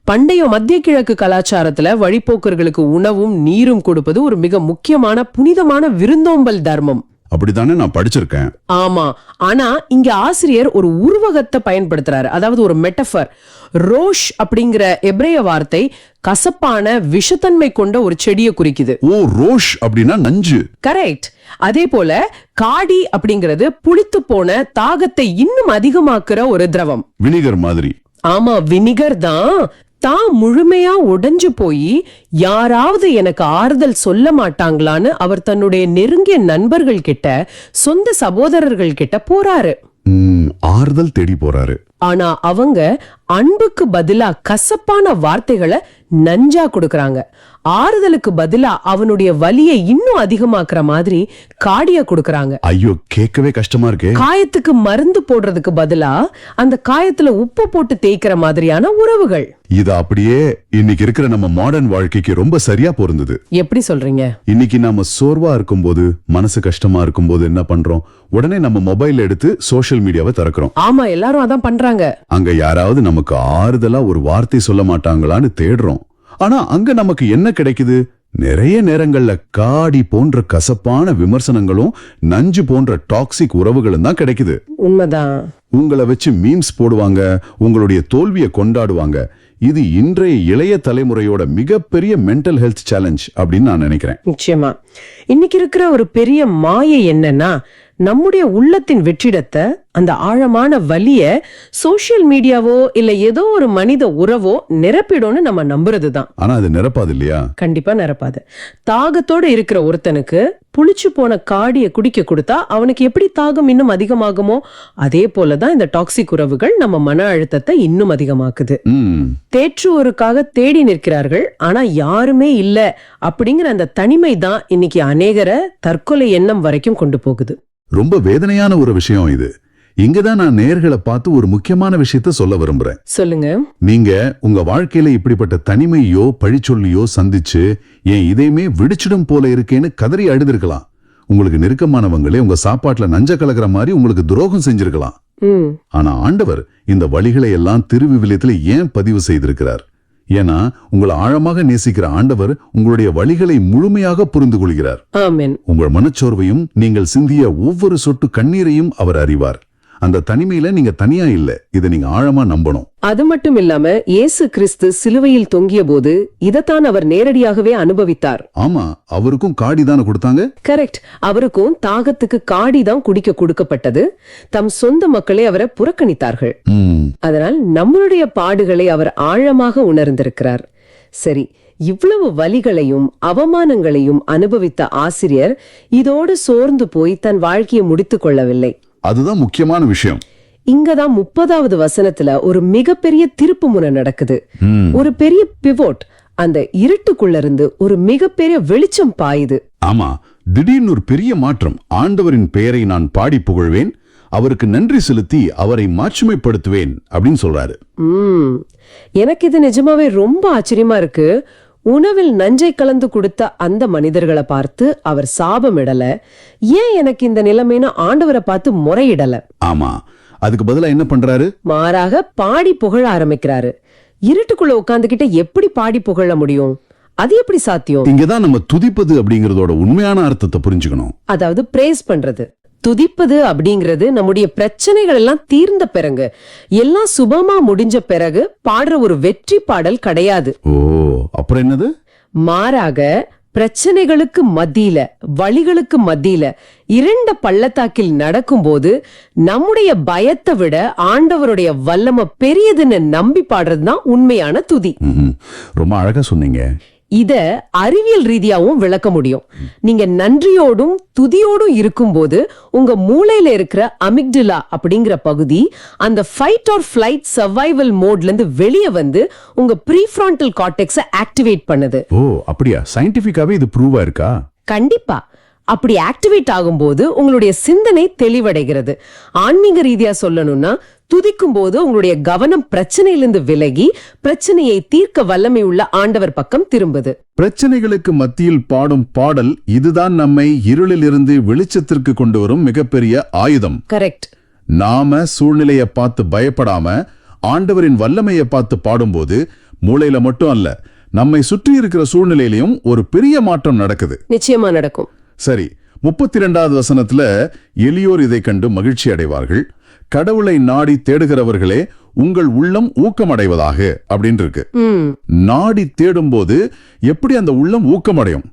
பண்டைய மத்திய கிழக்கு கலாச்சாரத்துல வழிபோக்கர்களுக்கு உணவும் நீரும் கொடுப்பது ஒரு மிக முக்கியமான புனிதமான விருந்தோம்பல் தர்மம். அப்படித்தானே நான் படிச்சிருக்கேன். ஆமா, ஆனா இங்க ஆசிரியர் ஒரு உருவகத்தை பயன்படுத்துறாரு, அதாவது ஒரு மெட்டபர். ரோஷ் அப்படிங்கிற எபிரேய வார்த்தை கசப்பான விஷத்தன்மை கொண்ட ஒரு செடியை குறிக்குது. ஓ, ரோஷ் அப்படின்னா நஞ்சு. கரெக்ட். அதே போல காடி அப்படிங்கிறது புளித்து போன தாகத்தை இன்னும் அதிகமாக்குற ஒரு திரவம். வினிகர் மாதிரி. ஆமா, வினிகர் தான். தான் முழுமையா உடைஞ்சு போய் யாராவது எனக்கு ஆறுதல் சொல்ல மாட்டாங்களான்னு அவர் தன்னுடைய நெருங்கிய நண்பர்கள் கிட்ட, சொந்த சகோதரர்கள் கிட்ட போறாரு. ஆறுதல் தேடி போறாரு. ஆனா அவங்க அன்புக்கு பதிலா கசப்பான வார்த்தைகளை நஞ்சா கொடுக்கறாங்க. ஆறுதலுக்கு பதிலா அவனுடைய வலியை இன்னும் அதிகமாக்குற மாதிரி காடிய கொடுக்கறாங்க. ஐயோ, கேட்கவே கஷ்டமா இருக்கு. காயத்துக்கு மருந்து போடுறதுக்கு பதிலா அந்த காயத்துல உப்பு போட்டு தேய்க்கிற மாதிரியான உறவுகள். இது அப்படியே இன்னைக்கு இருக்கிற நம்ம மாடர்ன் வாழ்க்கைக்கு ரொம்ப சரியா பொருந்தது. எப்படி சொல்றீங்க? இன்னைக்கு நாம சோர்வா இருக்கும்போது, மனசு கஷ்டமா இருக்கும்போது என்ன பண்றோம்? உடனே நம்ம மொபைல் எடுத்து சோஷியல் மீடியாவை திறக்கிறோம். ஆமா, எல்லாரும் அதான் பண்றாங்க. அங்க யாராவது நமக்கு ஆறுதலா ஒரு வார்த்தை சொல்ல மாட்டாங்களான்னு தேடுறோம். ஆனா அங்க நமக்கு என்ன கிடைக்குது? நிறைய நேரங்கள்ல காடி போன்ற கசப்பான விமர்சனங்களும் நஞ்சு போன்ற டாக்ஸிக் உறவுகளும் தான் கிடைக்குது. உண்மைதான். உங்களை வச்சு மீம்ஸ் போடுவாங்க, உங்களுடைய தோல்வியை கொண்டாடுவாங்க. இது இன்றைய இளைய தலைமுறையோட மிகப்பெரிய மென்டல் ஹெல்த் சேலஞ்ச் அப்படின்னு நான் நினைக்கிறேன். நிச்சயமா. இன்னைக்கு இருக்கிற ஒரு பெரிய மாயை என்னன்னா, நம்முடைய உள்ளத்தின் வெற்றிடத்தை, அந்த ஆழமான வலிய சோசியல் மீடியாவோ இல்ல ஏதோ ஒரு மனித உறவோ நிரப்பிடும்னு நம்ம நம்புறதுதான். ஆனா அது நிரப்பாது இல்லையா? கண்டிப்பா நிரப்பாது. தாகத்தோட இருக்கிற ஒருத்தனுக்கு புளிச்சு போன காடிய குடிக்க கொடுத்தா அவனுக்கு எப்படி தாகம் இன்னும் அதிகமாகுமோ, அதே போலதான் இந்த டாக்ஸிக் உறவுகள் நம்ம மன அழுத்தத்தை இன்னும் அதிகமாக்குது. தேற்றுவோருக்காக தேடி நிற்கிறார்கள், ஆனா யாருமே இல்ல அப்படிங்கிற அந்த தனிமை தான் இன்னைக்கு அநேகரை தற்கொலை எண்ணம் வரைக்கும் கொண்டு போகுது. ரொம்ப வேதனையான ஒரு விஷயம் இது. இங்கதான் நான் நேயர்களை பார்த்து ஒரு முக்கியமான விஷயத்த சொல்ல விரும்புறேன். சொல்லுங்க. நீங்க உங்க வாழ்க்கையில இப்படிப்பட்ட தனிமையோ பழிச்சொல்லியோ சந்திச்சு என் இதயமே விடிச்சிடும் போல இருக்கேன்னு கதறி அழுதிருக்கலாம். உங்களுக்கு நெருக்கமானவங்களே உங்க சாப்பாட்டுல நஞ்ச கலக்கிற மாதிரி உங்களுக்கு துரோகம் செஞ்சிருக்கலாம். ஆனா ஆண்டவர் இந்த வழிகளை எல்லாம் திருவிவிலியத்துல ஏன் பதிவு செய்திருக்கிறார்? ஏன்னா உங்களை ஆழமாக நேசிக்கிற ஆண்டவர் உங்களுடைய வழிகளை முழுமையாக புரிந்து கொள்கிறார். ஆமென். உங்கள் மனச்சோர்வையும் நீங்கள் சிந்திய ஒவ்வொரு சொட்டு கண்ணீரையும் அவர் அறிவார். அந்த தனிமையில நீங்க தனியா இல்ல, இதை நீங்க ஆழமா நம்பணும். அது மட்டும் இல்லாம இயேசு கிறிஸ்து சிலுவையில் தொங்கிய போது இதைத்தான் அவர் நேரடியாகவே அனுபவித்தார். ஆமா, அவருக்கும் காடி தானே கொடுத்தாங்க. கரெக்ட். அவருக்கும் தாகத்துக்கு காடி தான் குடிக்க கொடுக்கப்பட்டது. தம் சொந்த மக்களே அவரை புறக்கணித்தார்கள். அதனால் நம்மளுடைய பாடுகளை அவர் ஆழமாக உணர்ந்திருக்கிறார். சரி, இவ்வளவு வலிகளையும் அவமானங்களையும் அனுபவித்த ஆசிரியர் இதோடு சோர்ந்து போய் தன் வாழ்க்கையை முடித்துக் கொள்ளவில்லை. அதுதான் முக்கியமான விஷயம். இங்கதான் 30வது வசனத்துல ஒரு மிகப்பெரிய திருப்பு முனை நடக்குது. ஒரு பெரிய பிவோட். அந்த இருட்டுக்குள்ள இருந்து ஒரு மிகப்பெரிய வெளிச்சம் பாயுது. ஆமா, திடீர்னு ஒரு பெரிய மாற்றம். ஆண்டவரின் பெயரை நான் பாடி புகழ்வேன், அவருக்கு நன்றி செலுத்தி அவரை மாட்சிமைப்படுத்துவேன் அப்படின்னு சொல்றாரு. எனக்கு இது நிஜமாவே ரொம்ப ஆச்சரியமா இருக்கு. உணவில் நஞ்சை கலந்து கொடுத்த அந்த மனிதர்களை பார்த்து அவர் சாபமிடல. ஏன் எனக்கு இந்த நிலைமைன்னு ஆண்டவரை பார்த்து முறையிடல. ஆமா, அதுக்கு பதிலா என்ன பண்றாரு? மாறாக பாடி புகழ ஆரம்பிக்கிறாரு. இருட்டுக்குள்ள உட்கார்ந்துகிட்ட எப்படி பாடி புகழ முடியும்? அது எப்படி சாத்தியம்? இங்கதான் நம்ம துதிப்பது அப்படிங்கறதோட உண்மையான அர்த்தத்தை புரிஞ்சுக்கணும். அதாவது பிரேஸ் பண்றது. துதிப்பது அப்படிங்கிறது நம்முடைய பிரச்சனைகள் எல்லாம் தீர்ந்த பிறகு, எல்லாம் சுபமா முடிஞ்ச பிறகு பாடுற ஒரு வெற்றி பாடல் கிடையாது. ஓ, அப்புறம் என்னது? மாறாக பிரச்சனைகளுக்கு மத்தியில, வழிகளுக்கு மத்தியில இருண்ட பள்ளத்தாக்கில் நடக்கும்போது நம்முடைய பயத்தை விட ஆண்டவருடைய வல்லமை பெரியதுன்னு நம்பி பாடுறதுதான் உண்மையான துதி. ரொம்ப அழகா சொன்னீங்க. இத அறிவியல் ரீதியாவும் விளக்க முடியும். நீங்க நன்றியோடும் துதியோடும் இருக்கும்போது உங்க மூளையில இருக்கிற அமிக்டிலா அப்படிங்கிற பகுதி அந்த ஃபைட் ஆர் ஃபிளைட் சர்வைவல் மோட்ல இருந்து வெளியே வந்து உங்க ப்ரீஃப்ரான்டல் கார்டெக்ஸை ஆக்டிவேட் பண்ணுது. ஓ அப்படியா? சயின்டிபிக்காவே இது ப்ரூவா இருக்கா? கண்டிப்பா. அப்படி ஆக்டிவேட் ஆகும்போது உங்களுடைய சிந்தனை தெளிவடைகிறது. ஆன்மீக ரீதியா சொல்லணும்னா துதிக்கும் போது உங்களுடைய கவனம் பிரச்சனையிலிருந்து விலகி பிரச்சனையை தீர்க்க வல்லமை உள்ள ஆண்டவர் பக்கம் திரும்புது. பிரச்சனைகளுக்கு மத்தியில் பாடும் பாடல் இதுதான் நம்மை இருளிலிருந்து வெளிச்சத்திற்கு கொண்டு வரும் மிகப்பெரிய ஆயுதம். கரெக்ட். நாம சூழ்நிலைய பார்த்து பயப்படாம ஆண்டவரின் வல்லமையை பார்த்து பாடும்போது மூளையில மட்டும் அல்ல, நம்மை சுற்றி இருக்கிற சூழ்நிலையிலும் ஒரு பெரிய மாற்றம் நடக்குது. நிச்சயமா நடக்கும். சரி, 32வது வசனத்துல எளியோர் இதை கண்டு மகிழ்ச்சி அடைவார்கள், கடவுளை நாடி தேடுகிறவர்களே உங்கள் உள்ளம் ஊக்கமடைவதாக அப்படின்னு இருக்கு. நாடி தேடும் போது எப்படி அந்த உள்ளம் ஊக்கமடையும்?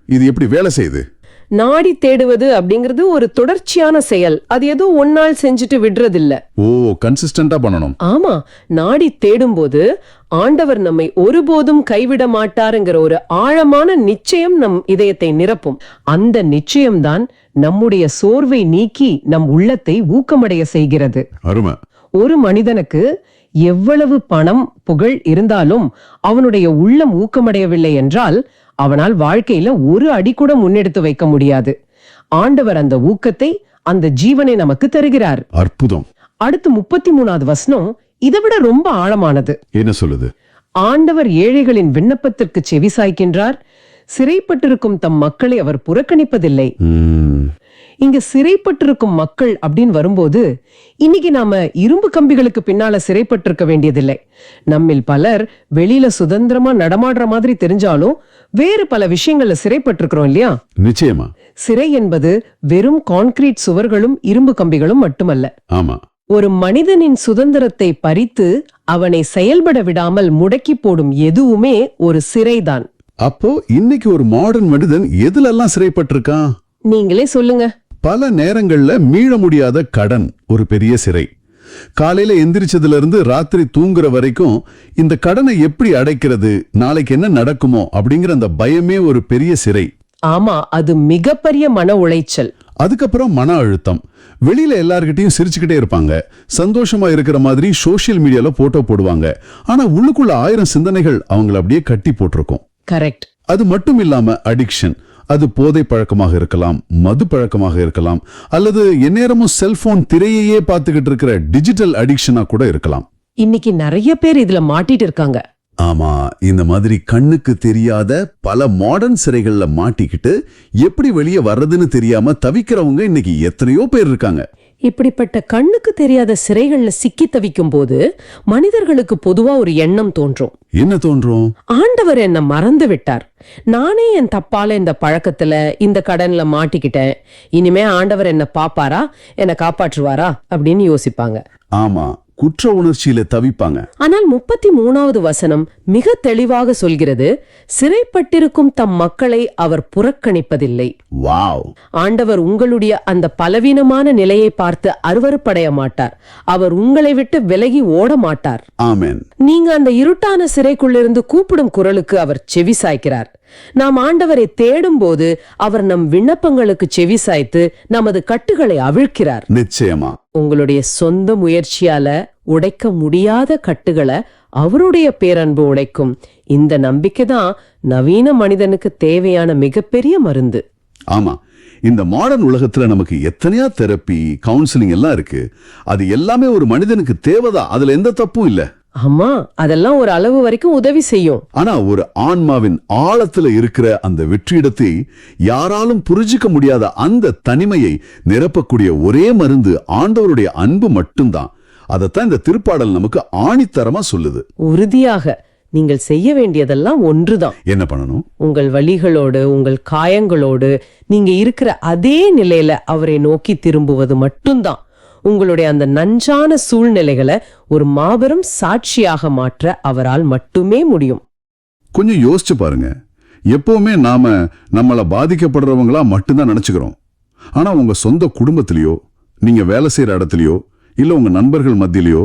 இது எப்படி வேலை செய்யுது? நாடி தேடுவது அப்படிங்கிறது ஒரு தொடர்ச்சியான செயல். அது ஏதோ ஒரு நாள் செஞ்சுட்டு விடுறதில்ல. ஓ, கன்சிஸ்டன்டா பண்ணணும். ஆமா, நாடி தேடும் போது ஆண்டவர் நம்மை ஒருபோதும் கைவிட மாட்டாருங்கிற ஒரு ஆழமான நிச்சயம் நம் இதயத்தை நிரப்பும். அந்த நிச்சயம்தான் நம்முடைய சோர்வை நீக்கி நம் உள்ளத்தை ஊக்கமடைய செய்கிறது. அருமை. ஒரு மனிதனுக்கு எவ்வளவு பணம் புகழ் இருந்தாலும் அவனுடைய உள்ளம் ஊக்கமடையவில்லை என்றால் அவனால் வாழ்க்கையில ஒரு அடி கூட முன்னெடுத்து வைக்க முடியாது. ஆண்டவர் அந்த ஊக்கத்தை, அந்த ஜீவனை நமக்கு தருகிறார். அற்புதம். அடுத்து 33வது வசனம் இதை விட ரொம்ப ஆழமானது. என்ன சொல்லுது? ஆண்டவர் ஏழைகளின் விண்ணப்பத்திற்கு செவிசாய்க்கின்றார், சிறைப்பட்டிருக்கும் தம் மக்களை அவர் புறக்கணிப்பதில்லை. இங்க சிறைப்பட்டிருக்கும் மக்கள் அப்படின்னு வரும்போது இன்னைக்கு நாம இரும்பு கம்பிகளுக்கு பின்னால சிறைப்பட்டிருக்க வேண்டியதில்லை. நம்மில் பலர் வெளியில சுதந்திரமா நடமாடுற மாதிரி தெரிஞ்சாலும் வேறு பல விஷயங்கள்ல சிறைப்பட்டிருக்கிறோம் இல்லையா? நிச்சயமா. சிறை என்பது வெறும் கான்கிரீட் சுவர்களும் இரும்பு கம்பிகளும் மட்டுமல்ல. ஆமா. ஒரு மனிதனின் சுதந்திரத்தை பறித்து அவனை செயல்பட விடாமல் முடக்கி போடும் எதுவுமே ஒரு சிறைதான். அப்போ இன்னைக்கு ஒரு மாடர்ன் மனிதன் எதுலெல்லாம் சிறைப்பட்டிருக்கான்? நீங்களே சொல்லுங்க. பல நேரங்கள்ல மீள முடியாத கடன் ஒரு பெரிய சிறை. காலையில எந்திரிச்சதுல இருந்து ராத்திரி தூங்குற வரைக்கும் இந்த கடனை எப்படி அடைக்கிறது, நாளைக்கு என்ன நடக்குமோ அப்படிங்கிற அந்த பயமே ஒரு பெரிய சிறை. ஆமா, அது மிகப்பெரிய மன உளைச்சல். அதுக்கப்புறம் மன அழுத்தம். வெளியில எல்லார்கிட்டையும் சிரிச்சுக்கிட்டே இருப்பாங்க, சந்தோஷமா இருக்கிற மாதிரி சோசியல் மீடியால போட்டோ போடுவாங்க. ஆனா உள்ளுக்குள்ள 1000 சிந்தனைகள் அவங்கள அப்படியே கட்டி போட்டிருக்கும். கரெக்ட். அது மட்டும் இல்லாம அடிக்ஷன். அது போதை பழக்கமாக இருக்கலாம், மது பழக்கமாக இருக்கலாம், அல்லது எந்நேரமும் செல்போன் திரையையே பார்த்துக்கிட்டு இருக்கிற டிஜிட்டல் அடிக்ஷனா கூட இருக்கலாம். இன்னைக்கு நிறைய பேர் இதுல மாட்டிட்டு இருக்காங்க. ஆமா, இந்த மாதிரி கண்ணுக்கு தெரியாத பல மாடர்ன் சிறைகள்ல மாட்டிக்கிட்டு எப்படி வெளியே வர்றதுன்னு தெரியாம தவிக்கிறவங்க இன்னைக்கு எத்தனையோ பேர் இருக்காங்க. இப்படிப்பட்ட கண்ணுக்கு தெரியாத சிறைகள்ல சிக்கி தவிக்கும் போது மனிதர்களுக்கு பொதுவா ஒரு எண்ணம் தோன்றும். என்ன தோன்றும்? ஆண்டவர் என்ன மறந்து விட்டார், நானே என் தப்பால இந்த பழக்கத்துல இந்த கடன்ல மாட்டிக்கிட்டேன், இனிமே ஆண்டவர் என்ன பாப்பாரா, என்ன காப்பாற்றுவாரா அப்படின்னு யோசிப்பாங்க. ஆமா, குற்ற உணர்ச்சியில தவிப்பாங்க. ஆனால் 33வது வசனம் மிக தெளிவாக சொல்கிறது, சிறைப்பட்டிருக்கும் தம் மக்களை அவர் புறக்கணிப்பதில்லை. வாவ்! ஆண்டவர் உங்களுடைய அந்த பலவீனமான நிலையை பார்த்து அருவருப்படைய மாட்டார். அவர் உங்களை விட்டு விலகி ஓட மாட்டார். ஆமென். நீங்க அந்த இருட்டான சிறைக்குள்ளிருந்து கூப்பிடும் குரலுக்கு அவர் செவி சாய்க்கிறார். நாம் ஆண்டவரை தேடும் போது அவர் நம் விண்ணப்பங்களுக்கு செவி சாய்த்து நமது கட்டுகளை அவிழ்க்கிறார். நிச்சயமா. உங்களுடைய சொந்த முயற்சியால உடைக்க முடியாத கட்டுகளை அவருடைய பேரன்பு உடைக்கும். இந்த நம்பிக்கைதான் நவீன மனிதனுக்கு தேவையான மிகப்பெரிய மருந்து. ஆமா, இந்த மாடர்ன் உலகத்துல நமக்கு எத்தனையா தெரப்பி, கவுன்சிலிங் எல்லாம் இருக்கு. அது எல்லாமே ஒரு மனிதனுக்கு தேவைதான், அதுல எந்த தப்பும் இல்ல. ஆமா, அதெல்லாம் ஒரு அளவு வரைக்கும் உதவி செய்யும். ஆனா ஒரு ஆன்மாவின் ஆழத்துல இருக்கிற அந்த வெற்றிடத்தை யாராலும் புரிஞ்சிக்க முடியாத அந்த தனிமையை நிரப்பக்கூடிய ஒரே மருந்து ஆண்டவருடைய அன்பு மட்டும்தான். அதைத்தான் இந்த திருப்பாடல் நமக்கு ஆணித்தரமா சொல்லுது. உறுதியாக நீங்கள் செய்ய வேண்டியதெல்லாம் ஒன்றுதான். என்ன பண்ணணும்? உங்கள் வலிகளோடு, உங்கள் காயங்களோடு நீங்க இருக்கிற அதே நிலையில அவரை நோக்கி திரும்புவது மட்டும்தான் உங்களுடைய அந்த நஞ்சான சூழ்நிலைகளை ஒரு மாபெரும் சாட்சியாக மாற்ற அவரால் மட்டுமே முடியும். கொஞ்சம் யோசிச்சு பாருங்க. எப்பவுமே நாம நம்மள பாதிக்கப்படுறவங்களா மட்டும்தான் நினைச்சுக்கிறோம். ஆனா உங்க சொந்த குடும்பத்திலயோ, நீங்க வேலை செய்யற இடத்துலயோ, இல்ல உங்க நண்பர்கள் மத்தியிலயோ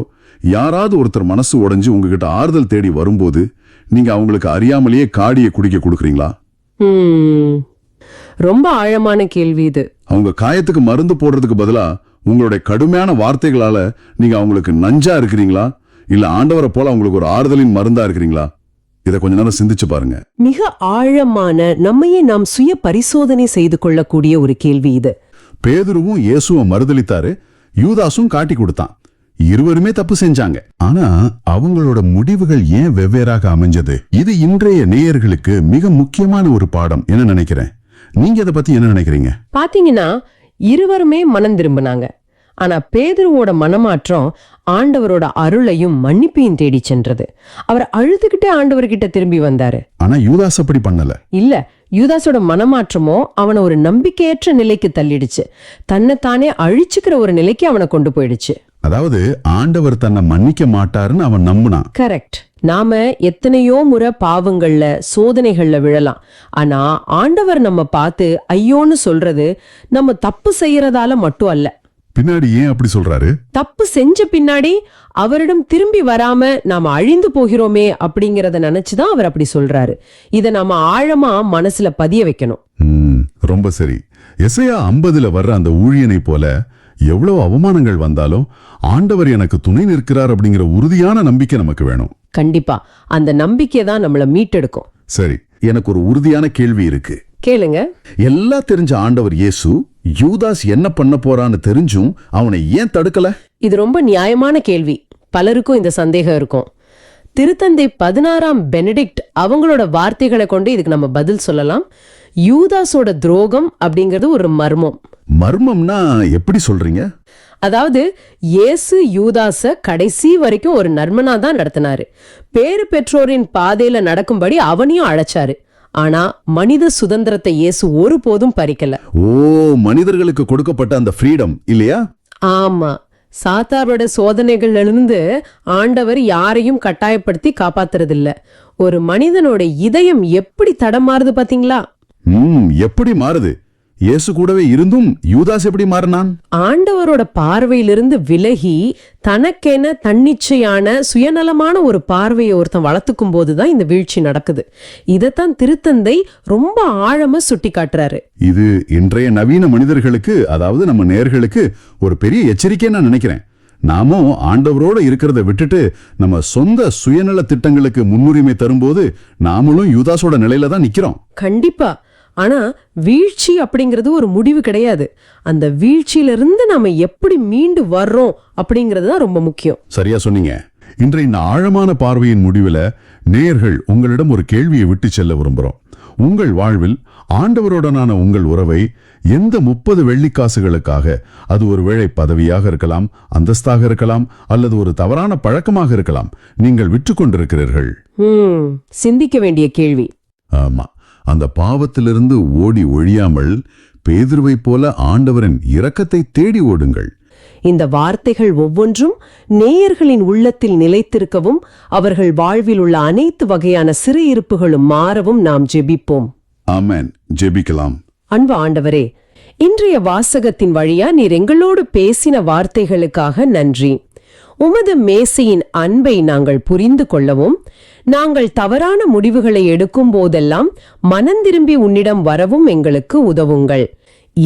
யாராவது ஒருத்தர் மனசு உடைஞ்சு உங்ககிட்ட ஆறுதல் தேடி வரும்போது நீங்க அவங்களுக்கு அறியாமலேயே காடியை குடிக்க கொடுக்குறீங்களா? ரொம்ப ஆழமான கேள்வி இது. அவங்க காயத்துக்கு மருந்து போடுறதுக்கு பதிலா உங்களுடைய கடுமையான வார்த்தைகளால நீங்க அவங்களுக்கு நஞ்சா இருக்கிறீங்களா? இல்ல ஆண்டவரை போல அவங்களுக்கு ஒரு ஆறுதலின் மருந்தா இருக்கிறீங்களா? இதை கொஞ்ச நேரம் சிந்திச்சு பாருங்க. மிக ஆழமான, நம்மையே நாம் சுய பரிசோதனை செய்து கொள்ளக்கூடிய ஒரு கேள்வி இது. பேதுருவும் இயேசுவும் மறுதலித்தாரு, யூதாசும் காட்டி கொடுத்தான். இருவருமே தப்பு செஞ்சாங்க. ஆனா அவங்களோட முடிவுகள் ஏன் வெவ்வேறாக அமைஞ்சது? இது இன்றைய நேயர்களுக்கு மிக முக்கியமான ஒரு பாடம். என்ன நினைக்கிறேன், நீங்க அதை பத்தி என்ன நினைக்கிறீங்க? பாத்தீங்கன்னா இருவருமே மனம் திரும்பினாங்க. ஆனா பேதுருவோட மனமாற்றம் ஆண்டவரோட அருளையும் மன்னிப்பையும் தேடி சென்றது. அவர் அழுதுகிட்டே ஆண்டவர்கிட்ட திரும்பி வந்தாரு. ஆனா யூதாஸ் அப்படி பண்ணல. இல்ல, யூதாஸோட மனமாற்றமோ அவனை ஒரு நம்பிக்கையற்ற நிலைக்கு தள்ளிடுச்சு. தன்னைத்தானே அழிச்சுக்கிற ஒரு நிலைக்கு அவனை கொண்டு போயிடுச்சு. அதாவது ஆண்டவர் தன்னை மன்னிக்க மாட்டாருன்னு அவன் நம்புனான். கரெக்ட். நாம எத்தனையோ முறை பாவங்கள்ல, சோதனைகள்ல விழலாம். ஆனா ஆண்டவர் நம்ம பார்த்து ஐயோன்னு சொல்றது நம்ம தப்பு செய்யறதால மட்டும் அல்ல. பின்னாடி ஏன் அப்படி சொல்றாரு? தப்பு செஞ்ச பின்னாடி அவரிடம் திரும்பி வராம நாம அழிந்து போகிறோமே அப்படிங்கறத நினைச்சுதான் அவர் அப்படி சொல்றாரு. இத நாம ஆழமா மனசுல பதிய வைக்கணும். ரொம்ப சரி. எசையா 50 வர்ற அந்த ஊழியனை போல எவ்வளவு அவமானங்கள் வந்தாலும் ஆண்டவர் எனக்கு துணை நிற்கிறார் அப்படிங்கிற உறுதியான நம்பிக்கை நமக்கு வேணும். கண்டிப்பா அந்த நம்பிக்கை தான் நம்மள மீட்டெடுக்கும். சரி, எனக்கு ஒரு உறுதியான கேள்வி இருக்கு, கேளுங்க. எல்லாம் தெரிஞ்ச ஆண்டவர் இயேசு யூதாஸ் என்ன பண்ண போறான்னு தெரிஞ்சும் அவனை ஏன் தடுக்கல? இது ரொம்ப நியாயமான கேள்வி. பலருக்கும் இந்த சந்தேகம் இருக்கும். திருத்தந்தை 16ஆம் பெனடிக்ட் அவங்களோட வார்த்தைகளை கொண்டு இதுக்கு நம்ம பதில் சொல்லலாம். யூதாஸோட துரோகம் அப்படிங்கிறது ஒரு மர்மம். மர்மம்னா எப்படி சொல்றீங்க? அதாவது இயேசு யூதாஸ கடைசி வரைக்கும் ஒரு நர்மனா தான் நடத்தினாரு. பேறு பெற்றோரின் பாதையில நடக்கும்படி அவனையும் அழைச்சாரு. ஆனா மனித சுதந்திரத்தை இயேசு ஒருபோதும் பறிக்கல. ஓ, மனிதர்களுக்கு கொடுக்கப்பட்ட அந்த ஃப்ரீடம் இல்லையா? ஆமா, சாத்தாரோட சோதனைகள்ல இருந்து ஆண்டவர் யாரையும் கட்டாயப்படுத்தி காப்பாத்துறதில்ல. ஒரு மனிதனோட இதயம் எப்படி தடமாறுது பாத்தீங்களா? எப்படி மாறுது? இயேசு கூடவே இருந்தும் யூதாஸ் எப்படி மாறினான்? ஆண்டவரோட பார்வையிலிருந்து விலகி தனக்கென தன்னிச்சையான சுயநலமான ஒரு பார்வையை ஒருத்தன் வளர்த்துக்கும் போதுதான் இந்த வீழ்ச்சி நடக்குது. இதத்தான் திருத்தந்தை ரொம்ப ஆழமா சுட்டி காட்டுறாரு. இது இன்றைய நவீன மனிதர்களுக்கு, அதாவது நம்ம நேயர்களுக்கு ஒரு பெரிய எச்சரிக்கை நான் நினைக்கிறேன். நாமும் ஆண்டவரோட இருக்கிறத விட்டுட்டு நம்ம சொந்த சுயநல திட்டங்களுக்கு முன்னுரிமை தரும்போது நாமளும் யூதாஸோட நிலையில தான் நிக்கிறோம். கண்டிப்பா. ஆனா வீழ்ச்சி அப்படிங்கிறது ஒரு முடிவு கிடையாது. அந்த வீழ்ச்சியிலிருந்து நாம எப்படி மீண்டு வர்றோம் அப்படிங்கிறது தான் ரொம்ப முக்கியம். சரியா சொன்னீங்க. இன்றைய இந்த ஆழமான பார்வையின் முடிவுல நேயர்கள் உங்களிடம் ஒரு கேள்வியை விட்டு செல்ல விரும்புறோம். உங்கள் வாழ்வில் ஆண்டவரோடனான உங்கள் உறவை எந்த 30 வெள்ளிக்காசுகளுக்காக, அது ஒருவேளை பதவியாக இருக்கலாம், அந்தஸ்தாக இருக்கலாம், அல்லது ஒரு தவறான பழக்கமாக இருக்கலாம், நீங்கள் விற்று கொண்டிருக்கிறீர்கள்? சிந்திக்க வேண்டிய கேள்வி. ஆமா, அந்த பாவத்திலிருந்து ஓடி ஒழியாமல் பேதுருவை போல ஆண்டவரின் இரக்கத்தை தேடி ஓடுங்கள். இந்த வார்த்தைகள் ஒவ்வொன்றும் நேயர்களின் உள்ளத்தில் நிலைத்திருக்கவும் அவர்கள் வாழ்வில் உள்ள அனைத்து வகையான சிறையிருப்புகளும் மாறவும் நாம் ஜெபிப்போம். ஆமென். ஜெபிக்கலாம். அன்பு ஆண்டவரே, இன்றைய வாசகத்தின் வழியா நீர் எங்களோடு பேசின வார்த்தைகளுக்காக நன்றி. உமது மேசையின் அன்பை நாங்கள் புரிந்து கொள்ளவும், நாங்கள் தவறான முடிவுகளை எடுக்கும் போதெல்லாம் மனந்திரும்பி உன்னிடம் வரவும் எங்களுக்கு உதவுங்கள்.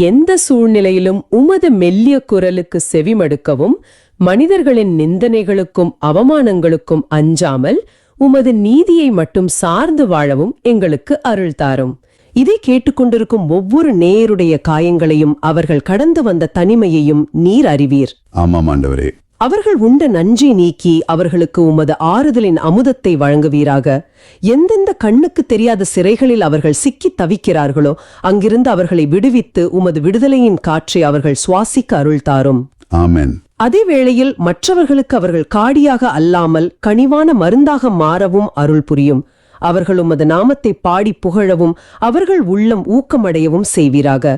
எந்த சூழ்நிலையிலும் உமது மெல்லிய குரலுக்கு செவிமடுக்கவும், மனிதர்களின் நிந்தனைகளுக்கும் அவமானங்களுக்கும் அஞ்சாமல் உமது நீதியை மட்டும் சார்ந்து வாழவும் எங்களுக்கு அருள் தாரும். இதை கேட்டுக்கொண்டிருக்கும் ஒவ்வொரு நேயருடைய காயங்களையும், அவர்கள் கடந்து வந்த தனிமையையும் நீர் அறிவீர். ஆமாம் ஆண்டவரே. அவர்கள் உண்ட நன்றி நீக்கி அவர்களுக்கு உமது ஆறுதலின் அமுதத்தை வழங்குவீராக. எந்தெந்த கண்ணுக்கு தெரியாத சிறைகளில் அவர்கள் சிக்கி தவிக்கிறார்களோ அங்கிருந்து அவர்களை விடுவித்து உமது விடுதலையின் காற்றை அவர்கள் சுவாசிக்க அருள் தாரும். ஆமென். அதே வேளையில் மற்றவர்களுக்கு அவர்கள் காடியாக அல்லாமல் கனிவான மருந்தாக மாறவும் அருள் புரியும். அவர்கள் உமது நாமத்தை பாடி புகழவும் அவர்கள் உள்ளம் ஊக்கமடையவும் செய்வீராக.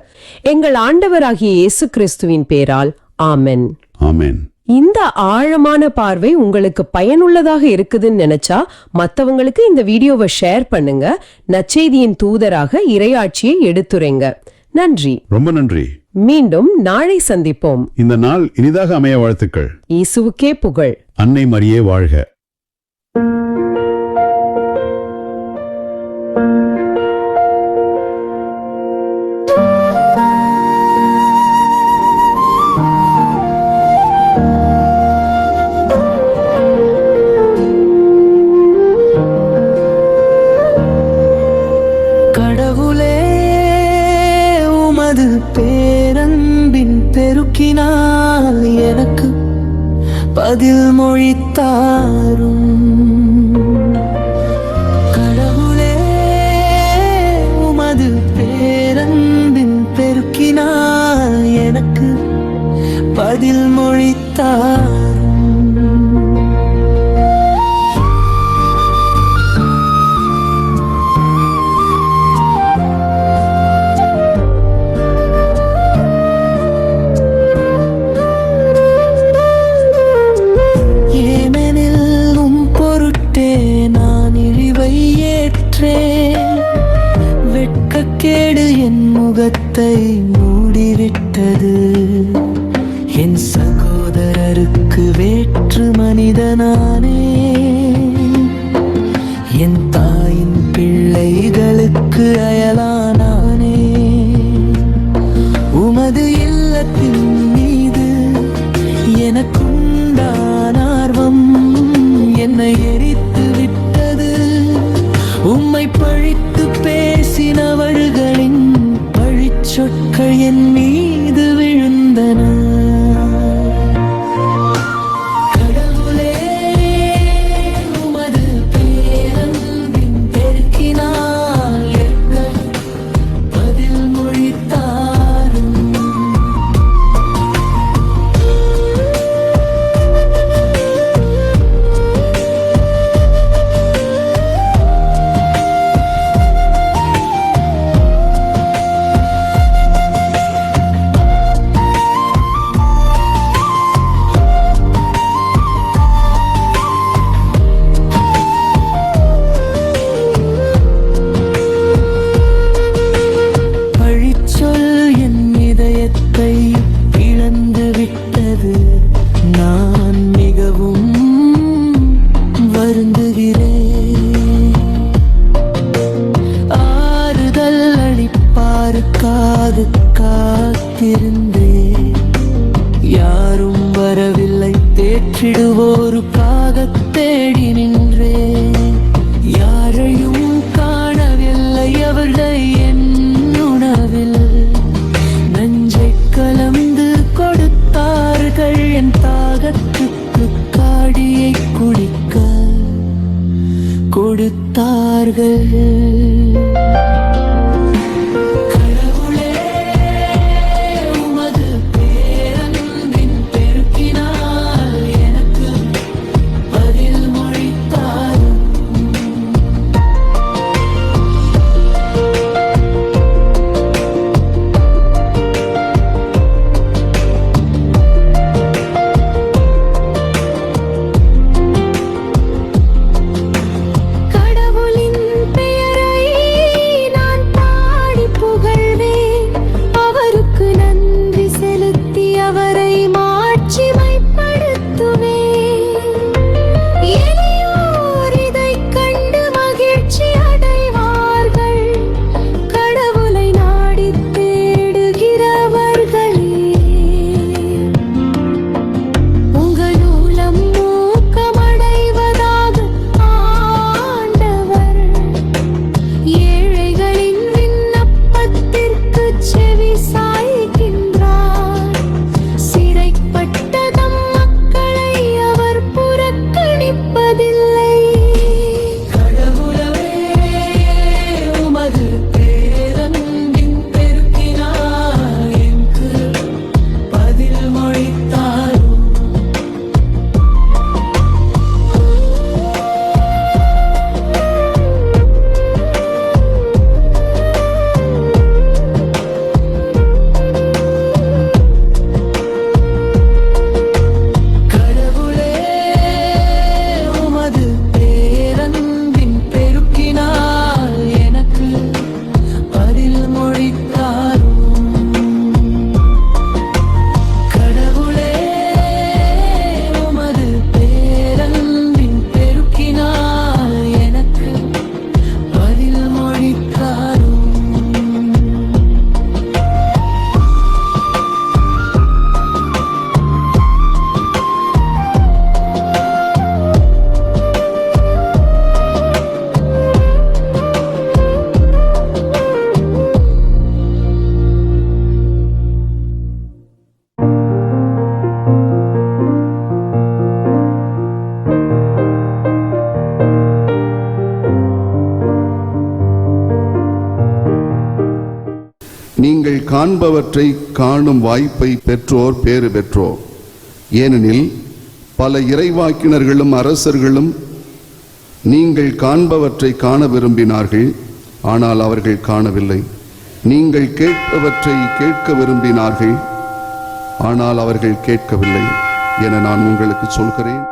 எங்கள் ஆண்டவராகிய இயேசு கிறிஸ்துவின் பேரால் ஆமென். ஆமென். இந்த ஆழமான பார்வை உங்களுக்கு பயனுள்ளதாக இருக்குதுன்னு நினைச்சா மத்தவங்களுக்கு இந்த வீடியோவை ஷேர் பண்ணுங்க. நற்செய்தியின் தூதராக இறையாட்சியை எடுத்துரைங்க. நன்றி. ரொம்ப நன்றி. மீண்டும் நாளை சந்திப்போம். இந்த நாள் இனிதாக அமைய வாழ்த்துக்கள். இயேசுவுக்கே புகழ். அன்னை மரியே வாழ்க. கடவுளே உமது பேரன்பின் பெருக்கினால் எனக்கு பதில் மொழித்தாரும். கடவுளே உமது பேரன்பின் பெருக்கினால் எனக்கு பதில் மொழித்தாரும். வெட்கக்கேடு என் முகத்தை மூடிவிட்டது. என் சகோதரருக்கு வேற்று மனிதனானே. என் தாயின் பிள்ளைகளுக்கு அயலானானே. உமது இல்லத்தின் மீது எனக்குண்டான ஆர்வம் என்னை எரித்து விட்டது. உம்மை பழித்து பேசினவர்களின் பழிச்சொற்கள் என் மீது விழுந்தன. கடவுளே உமது பேரன்பின் பெருக்கினால் எனக்கு பதில் மொழித்தாரும். இழந்து விட்டது. நான் மிகவும் வருந்துகிறேன். ஆறுதல் அளிப்பாருக்காக காத்திருந்தேன். யாரும் வரவில்லை. தேற்றிடுவோருக்காக தேடி நின்றேன். யாரையும் காணவில்லை. அவர்கள் என் உணவில் கலந்து கொடுத்தார்கள். என் தாகத்துக்கு காடியை குடிக்க கொடுத்தார்கள். கடவுளே உமது பேரன்பின் பெருக்கினால் எனக்கு பதில் மொழித்தார். நீங்கள் காண்பவற்றை காணும் வாய்ப்பை பெற்றோர் பேறு பெற்றோர். ஏனெனில் பல இறைவாக்கினர்களும் அரசர்களும் நீங்கள் காண்பவற்றை காண விரும்பினார்கள், ஆனால் அவர்கள் காணவில்லை. நீங்கள் கேட்பவற்றை கேட்க விரும்பினார்கள், ஆனால் அவர்கள் கேட்கவில்லை என நான் உங்களுக்கு சொல்கிறேன்.